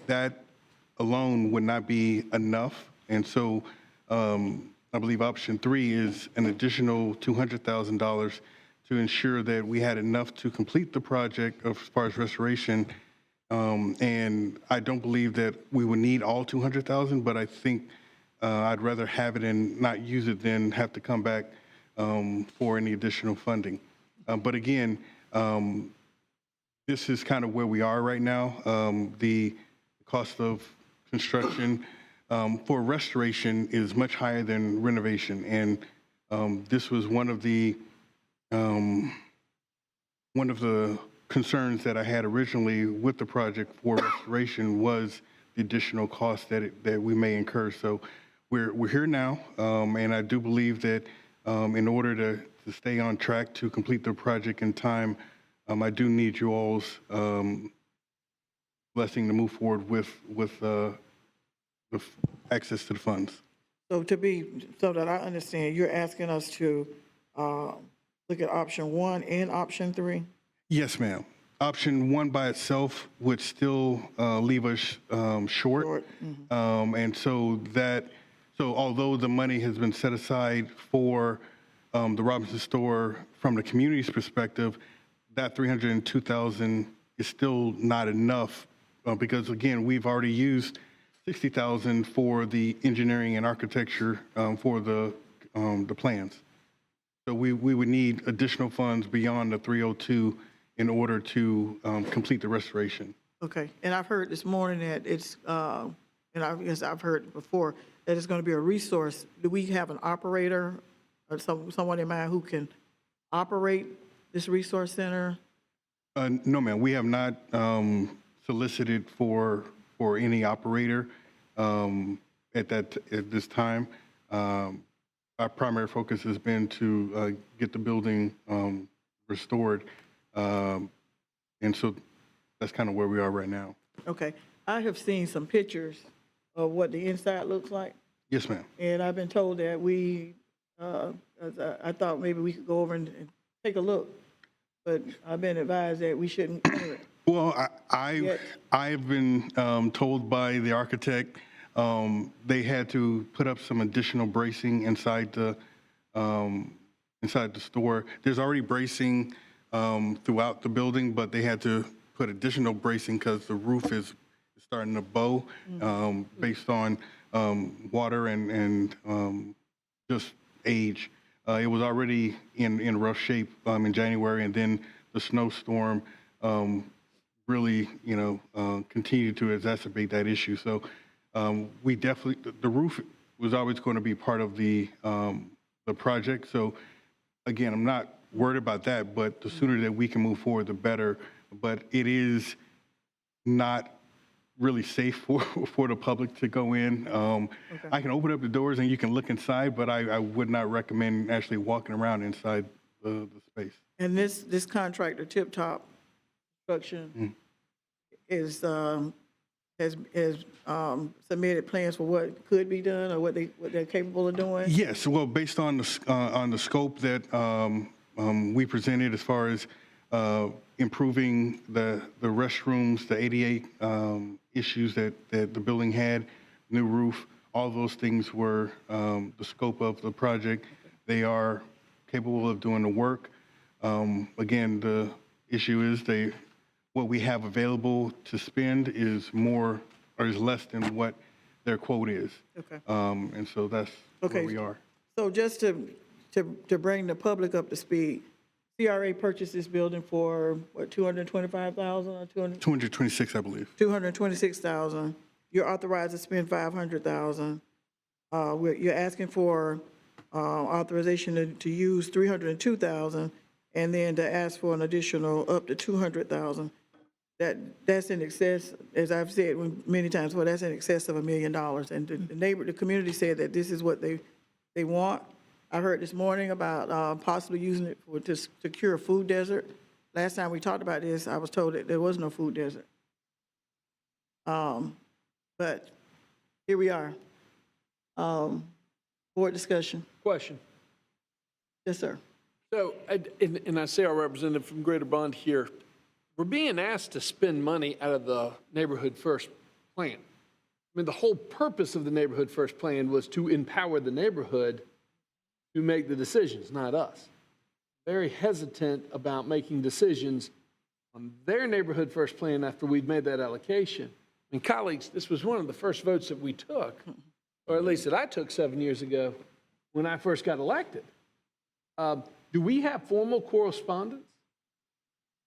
That alone would not be enough. And so I believe option 3 is an additional $200,000 to ensure that we had enough to complete the project as far as restoration. And I don't believe that we would need all $200,000, but I think I'd rather have it and not use it than have to come back for any additional funding. But again, this is kind of where we are right now. The cost of construction for restoration is much higher than renovation. And this was one of the concerns that I had originally with the project for restoration was the additional cost that we may incur. So we're here now, and I do believe that in order to stay on track to complete the project in time, I do need you all's blessing to move forward with access to the funds. So so that I understand, you're asking us to look at option 1 and option 3? Yes, ma'am. Option 1 by itself would still leave us short. And so although the money has been set aside for the Robinson store from the community's perspective, that $302,000 is still not enough because, again, we've already used $60,000 for the engineering and architecture for the plans. So we would need additional funds beyond the 302 in order to complete the restoration. Okay, and I've heard this morning that it's, and I guess I've heard before, that it's going to be a resource. Do we have an operator or someone in mind who can operate this resource center? No, ma'am, we have not solicited for any operator at this time. Our primary focus has been to get the building restored, and so that's kind of where we are right now. Okay, I have seen some pictures of what the inside looks like, Yes, ma'am. and I've been told that I thought maybe we could go over and take a look, but I've been advised that we shouldn't enter it. Well, Yes. I've been told by the architect they had to put up some additional bracing inside the store. There's already bracing throughout the building, but they had to put additional bracing because the roof is starting to bow based on water and just age. It was already in rough shape in January, and then the snowstorm really, continued to exacerbate that issue. So we definitely, the roof was always going to be part of the project. So again, I'm not worried about that, but the sooner that we can move forward, the better. But it is not really safe for the public to go in. I can open up the doors and you can look inside, but I would not recommend actually walking around inside the space. And this contractor, Tip Top Construction, has submitted plans for what could be done or what they're capable of doing? Yes, well, based on the scope that we presented as far as improving the restrooms, the ADA issues that the building had, new roof, all those things were the scope of the project. They are capable of doing the work. Again, the issue is what we have available to spend is more or is less than what their quote is. Okay. And so that's where we are. So just to bring the public up to speed, CRA purchased this building for, what, $225,000 or 226, I believe. $226,000. You're authorized to spend $500,000. You're asking for authorization to use $302,000, and then to ask for an additional up to $200,000. That's in excess, as I've said many times, well, that's in excess of $1 million. And the community said that this is what they want. I heard this morning about possibly using it to cure a food desert. Last time we talked about this, I was told that there was no food desert. But here we are. Board discussion. Question. Yes, sir. So, and I see our representative from Greater Bond here. We're being asked to spend money out of the Neighborhood First plan. I mean, the whole purpose of the Neighborhood First plan was to empower the neighborhood to make the decisions, not us. Very hesitant about making decisions on their Neighborhood First plan after we've made that allocation. And colleagues, this was one of the first votes that we took, or at least that I took 7 years ago when I first got elected. Do we have formal correspondence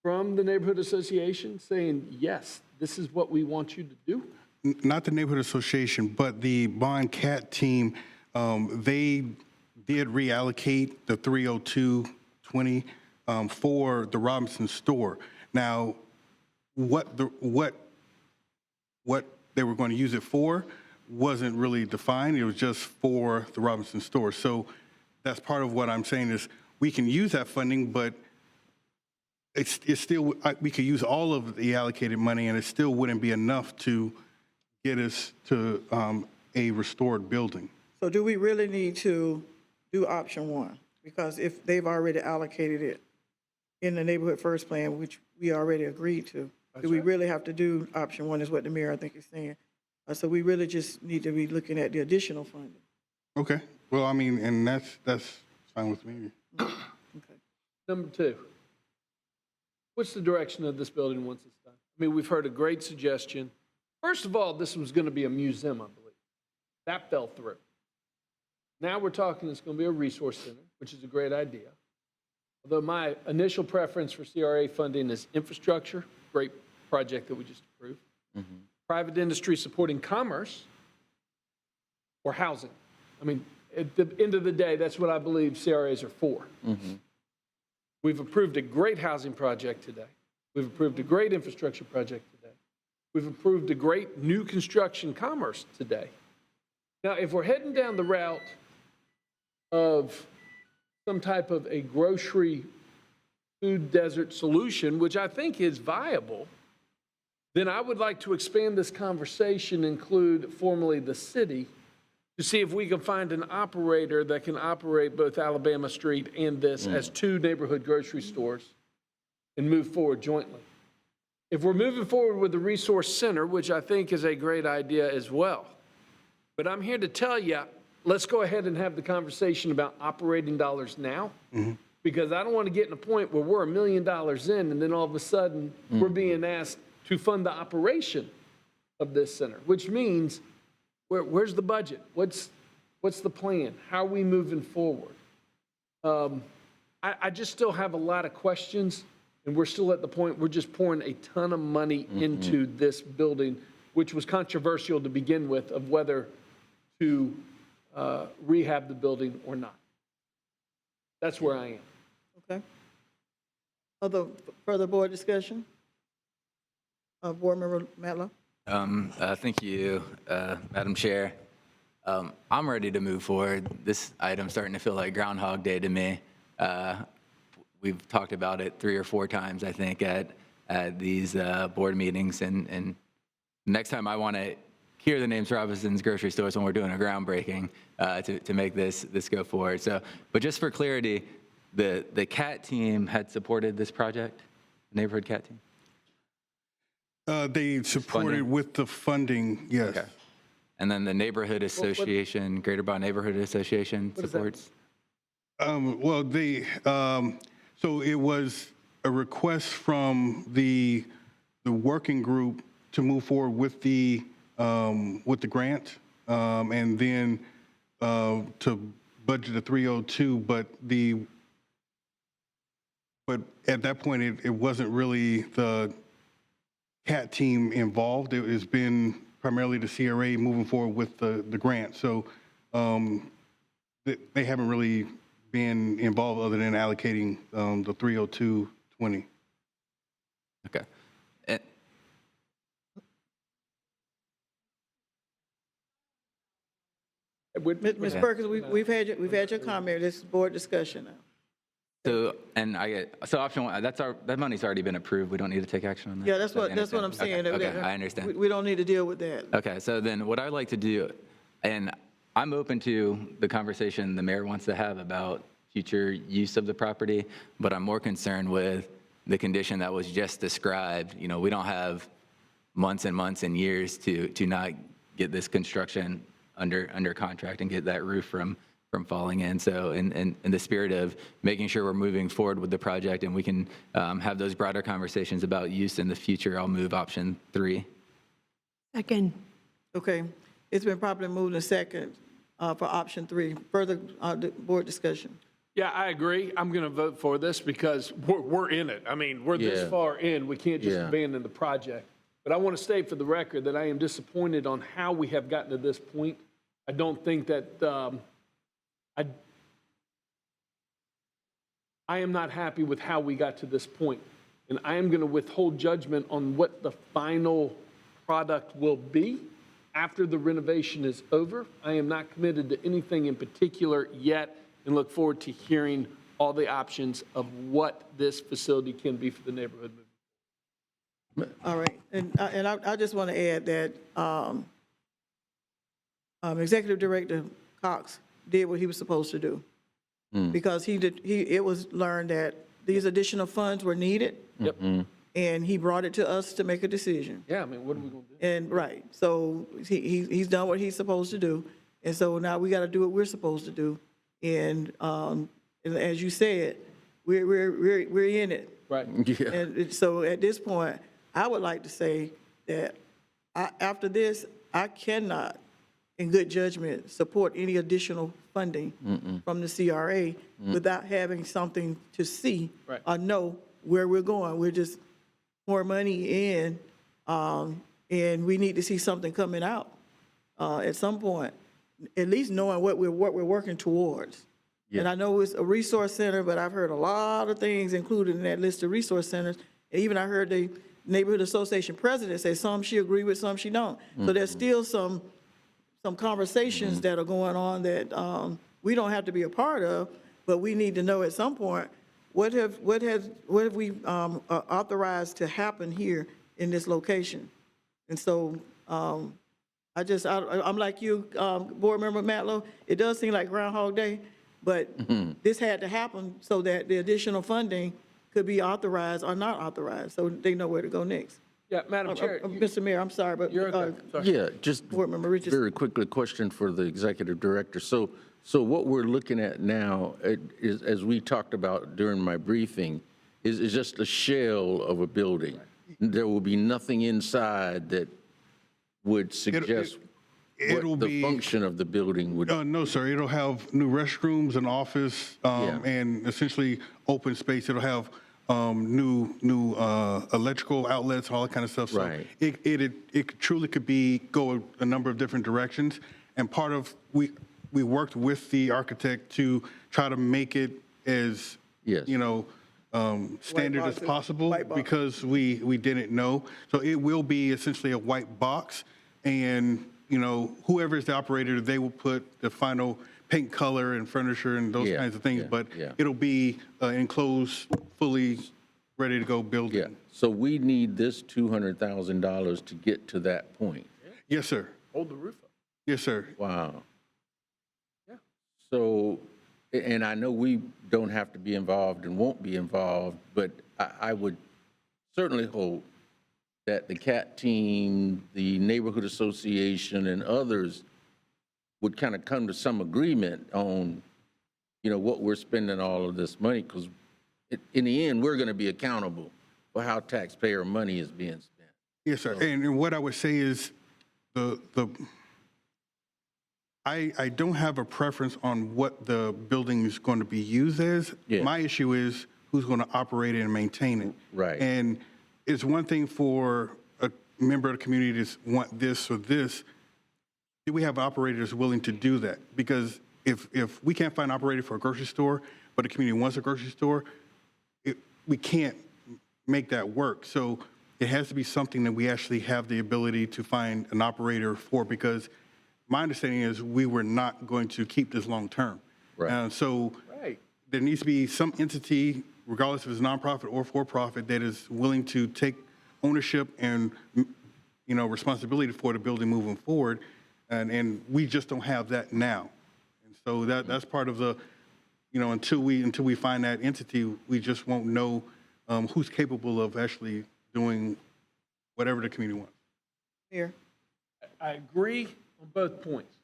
from the neighborhood association saying, yes, this is what we want you to do? Not the neighborhood association, but the Bond CAT team, they did reallocate the 30220 for the Robinson store. Now, what they were going to use it for wasn't really defined. It was just for the Robinson store. So that's part of what I'm saying is we can use that funding, but it's still, we could use all of the allocated money and it still wouldn't be enough to get us to a restored building. So do we really need to do option one? Because if they've already allocated it in the Neighborhood First plan, which we already agreed to, do we really have to do option one is what the mayor, I think, is saying. So we really just need to be looking at the additional funding. Okay. Well, I mean, and that's fine with me. Okay. Number two, what's the direction of this building once it's done? I mean, we've heard a great suggestion. First of all, this was going to be a museum, I believe. That fell through. Now we're talking it's going to be a resource center, which is a great idea. Although my initial preference for CRA funding is infrastructure, great project that we just approved. Private industry supporting commerce, or housing. I mean, at the end of the day, that's what I believe CRAs are for. We've approved a great housing project today. We've approved a great infrastructure project today. We've approved a great new construction commerce today. Now, if we're heading down the route of some type of a grocery food desert solution, which I think is viable, then I would like to expand this conversation, include formally the city, to see if we can find an operator that can operate both Alabama Street and this as two neighborhood grocery stores and move forward jointly. If we're moving forward with the resource center, which I think is a great idea as well, but I'm here to tell you, let's go ahead and have the conversation about operating dollars now, because I don't want to get in a point where we're $1 million in and then all of a sudden we're being asked to fund the operation of this center, which means where's the budget? What's the plan? How are we moving forward? I just still have a lot of questions, and we're still at the point we're just pouring a ton of money into this building, which was controversial to begin with, of whether to rehab the building or not. That's where I am. Okay. Other further board discussion? Board Member Matlow? Thank you, Madam Chair. I'm ready to move forward. This item's starting to feel like Groundhog Day to me. We've talked about it 3 or 4 times, I think, at these board meetings. And next time I want to hear the names Robinson's Grocery Stores when we're doing a groundbreaking to make this go forward. So, but just for clarity, the CAT team had supported this project, neighborhood CAT team? They supported with the funding, yes. Okay. And then the neighborhood association, Greater Bond Neighborhood Association supports? Well, so it was a request from the working group to move forward with the grant, and then to budget a 302, but at that point it wasn't really the CAT team involved. It has been primarily the CRA moving forward with the grant. So they haven't really been involved other than allocating the 30220. Okay. Ms. Perkins, we've had your comment. This is board discussion now. So, and so option one, that money's already been approved. We don't need to take action on that? Yeah, that's what I'm saying. Okay, I understand. We don't need to deal with that. Okay, so then what I'd like to do, and I'm open to the conversation the mayor wants to have about future use of the property, but I'm more concerned with the condition that was just described. You know, we don't have months and months and years to not get this construction under contract and get that roof from falling in. So in the spirit of making sure we're moving forward with the project and we can have those broader conversations about use in the future, I'll move option 3. Second. Okay. It's been properly moved and second for option 3. Further board discussion. Yeah, I agree. I'm going to vote for this because we're in it. I mean, we're this far in. We can't just abandon the project. But I want to state for the record that I am disappointed on how we have gotten to this point. I don't think that I am not happy with how we got to this point. And I am going to withhold judgment on what the final product will be after the renovation is over. I am not committed to anything in particular yet and look forward to hearing all the options of what this facility can be for the neighborhood. All right. And I just want to add that Executive Director Cox did what he was supposed to do. Because it was learned that these additional funds were needed. Yep. And he brought it to us to make a decision. Yeah, I mean, what are we going to do? And right, so he's done what he's supposed to do, and so now we got to do what we're supposed to do. And as you said, we're in it. Right. Yeah. And so at this point, I would like to say that after this, I cannot, in good judgment, support any additional funding from the CRA without having something to see or know where we're going. We're just more money in, and we need to see something coming out at some point. at least knowing what we're working towards. And I know it's a resource center, but I've heard a lot of things included in that list of resource centers. And even I heard the neighborhood association president say some she agree with, some she don't. So there's still some conversations that are going on that we don't have to be a part of, but we need to know at some point, what have we authorized to happen here in this location? And so I'm like you, Board Member Matlow, it does seem like Groundhog Day, but this had to happen so that the additional funding could be authorized or not authorized, so they know where to go next. Yeah, Madam Chair. Mr. Mayor, I'm sorry, but You're okay. Sorry. Yeah, just Board Member Richardson. very quickly, question for the executive director. So what we're looking at now, is, as we talked about during my briefing, is just a shell of a building. There will be nothing inside that would suggest what the function of the building would. No, sir. It'll have new restrooms, an office, and essentially open space. It'll have new electrical outlets, all that kind of stuff. So Right. it truly could go a number of different directions. And part of we worked with the architect to try to make it as standard as possible because we didn't know. So it will be essentially a white box, and whoever is the operator, they will put the final paint color and furniture and those kinds of things. But it'll be enclosed, fully ready to go building. Yeah. So we need this $200,000 to get to that point. Yes, sir. Hold the roof up. Yes, sir. Wow. Yeah. So, and I know we don't have to be involved and won't be involved, but I would certainly hope that the CAT team, the neighborhood association, and others would kind of come to some agreement on, what we're spending all of this money, because in the end, we're going to be accountable for how taxpayer money is being spent. Yes, sir. And what I would say is I don't have a preference on what the building is going to be used as. Yeah. My issue is who's going to operate it and maintain it. Right. And it's one thing for a member of the community to want this or this. Do we have operators willing to do that? Because if we can't find an operator for a grocery store, but the community wants a grocery store, we can't make that work. So it has to be something that we actually have the ability to find an operator for, because my understanding is we were not going to keep this long term. Right. So there needs to be some entity, regardless if it's nonprofit or for-profit, that is willing to take ownership and responsibility for the building moving forward, and we just don't have that now. And so that's part of the, until we find that entity, we just won't know who's capable of actually doing whatever the community wants. Here. I agree on both points.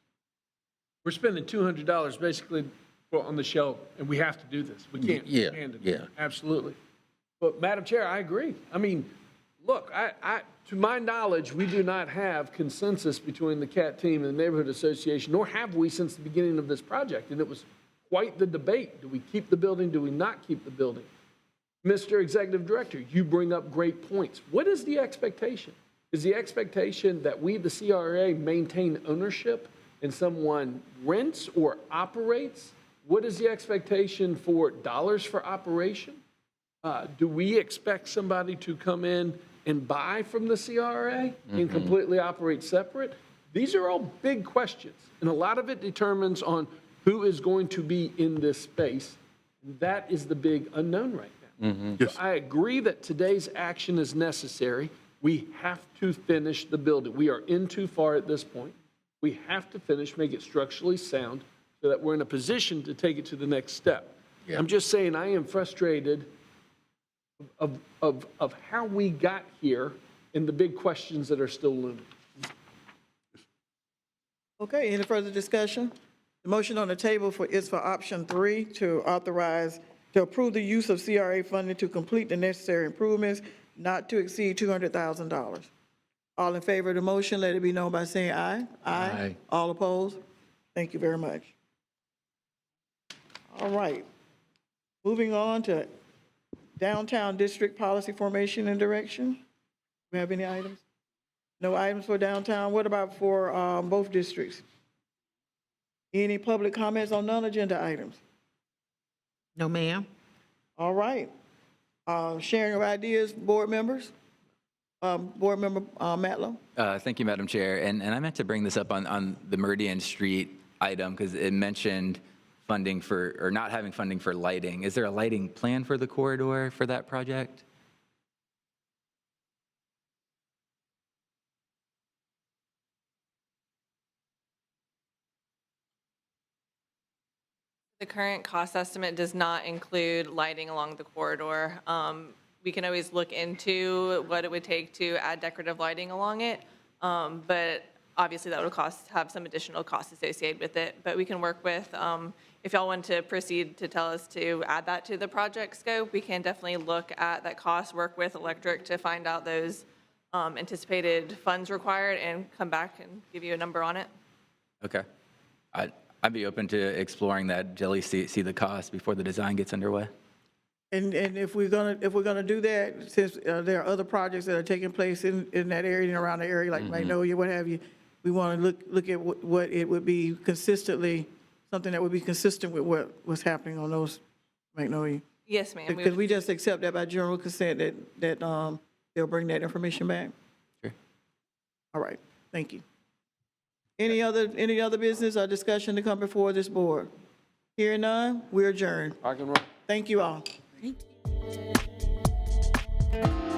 We're spending $200 basically on the shelf, and we have to do this. We can't hand it. Yeah. Absolutely. But Madam Chair, I agree. I mean, look, to my knowledge, we do not have consensus between the CAT team and the Neighborhood Association, nor have we since the beginning of this project. And it was quite the debate. Do we keep the building? Do we not keep the building? Mr. Executive Director, you bring up great points. What is the expectation? Is the expectation that we, the CRA, maintain ownership and someone rents or operates? What is the expectation for dollars for operation? Do we expect somebody to come in and buy from the CRA and completely operate separate? These are all big questions, and a lot of it determines on who is going to be in this space. That is the big unknown right now. Yes. So I agree that today's action is necessary. We have to finish the building. We are in too far at this point. We have to finish, make it structurally sound, so that we're in a position to take it to the next step. Yeah. I'm just saying I am frustrated of how we got here and the big questions that are still looming. Okay, any further discussion? The motion on the table is for option 3, to approve the use of CRA funding to complete the necessary improvements not to exceed $200,000. All in favor of the motion, let it be known by saying aye. Aye. All opposed? Thank you very much. All right. Moving on to downtown district policy formation and direction. Do we have any items? No items for downtown. What about for both districts? Any public comments on non-agenda items? No, ma'am. All right. Sharing of ideas, board members? Board Member Matlow? Thank you, Madam Chair. And I meant to bring this up on the Meridian Street item because it mentioned funding for, or not having funding for lighting. Is there a lighting plan for the corridor for that project? The current cost estimate does not include lighting along the corridor. We can always look into what it would take to add decorative lighting along it, but obviously that would have some additional costs associated with it. But we can work with, if y'all want to proceed to tell us to add that to the project scope, we can definitely look at that cost, work with electric to find out those anticipated funds required and come back and give you a number on it. Okay. I'd be open to exploring that, Jelly, see the cost before the design gets underway. And if we're gonna do that, since there are other projects that are taking place in that area and around the area, like Magnolia, what have you, we want to look at what it would be consistently, something that would be consistent with what's happening on those Magnolia. Yes, ma'am. Because we just accept that by general consent that they'll bring that information back? Sure. All right, thank you. Any other business or discussion to come before this board? Hearing none, we're adjourned. I can run. Thank you all. Thank you.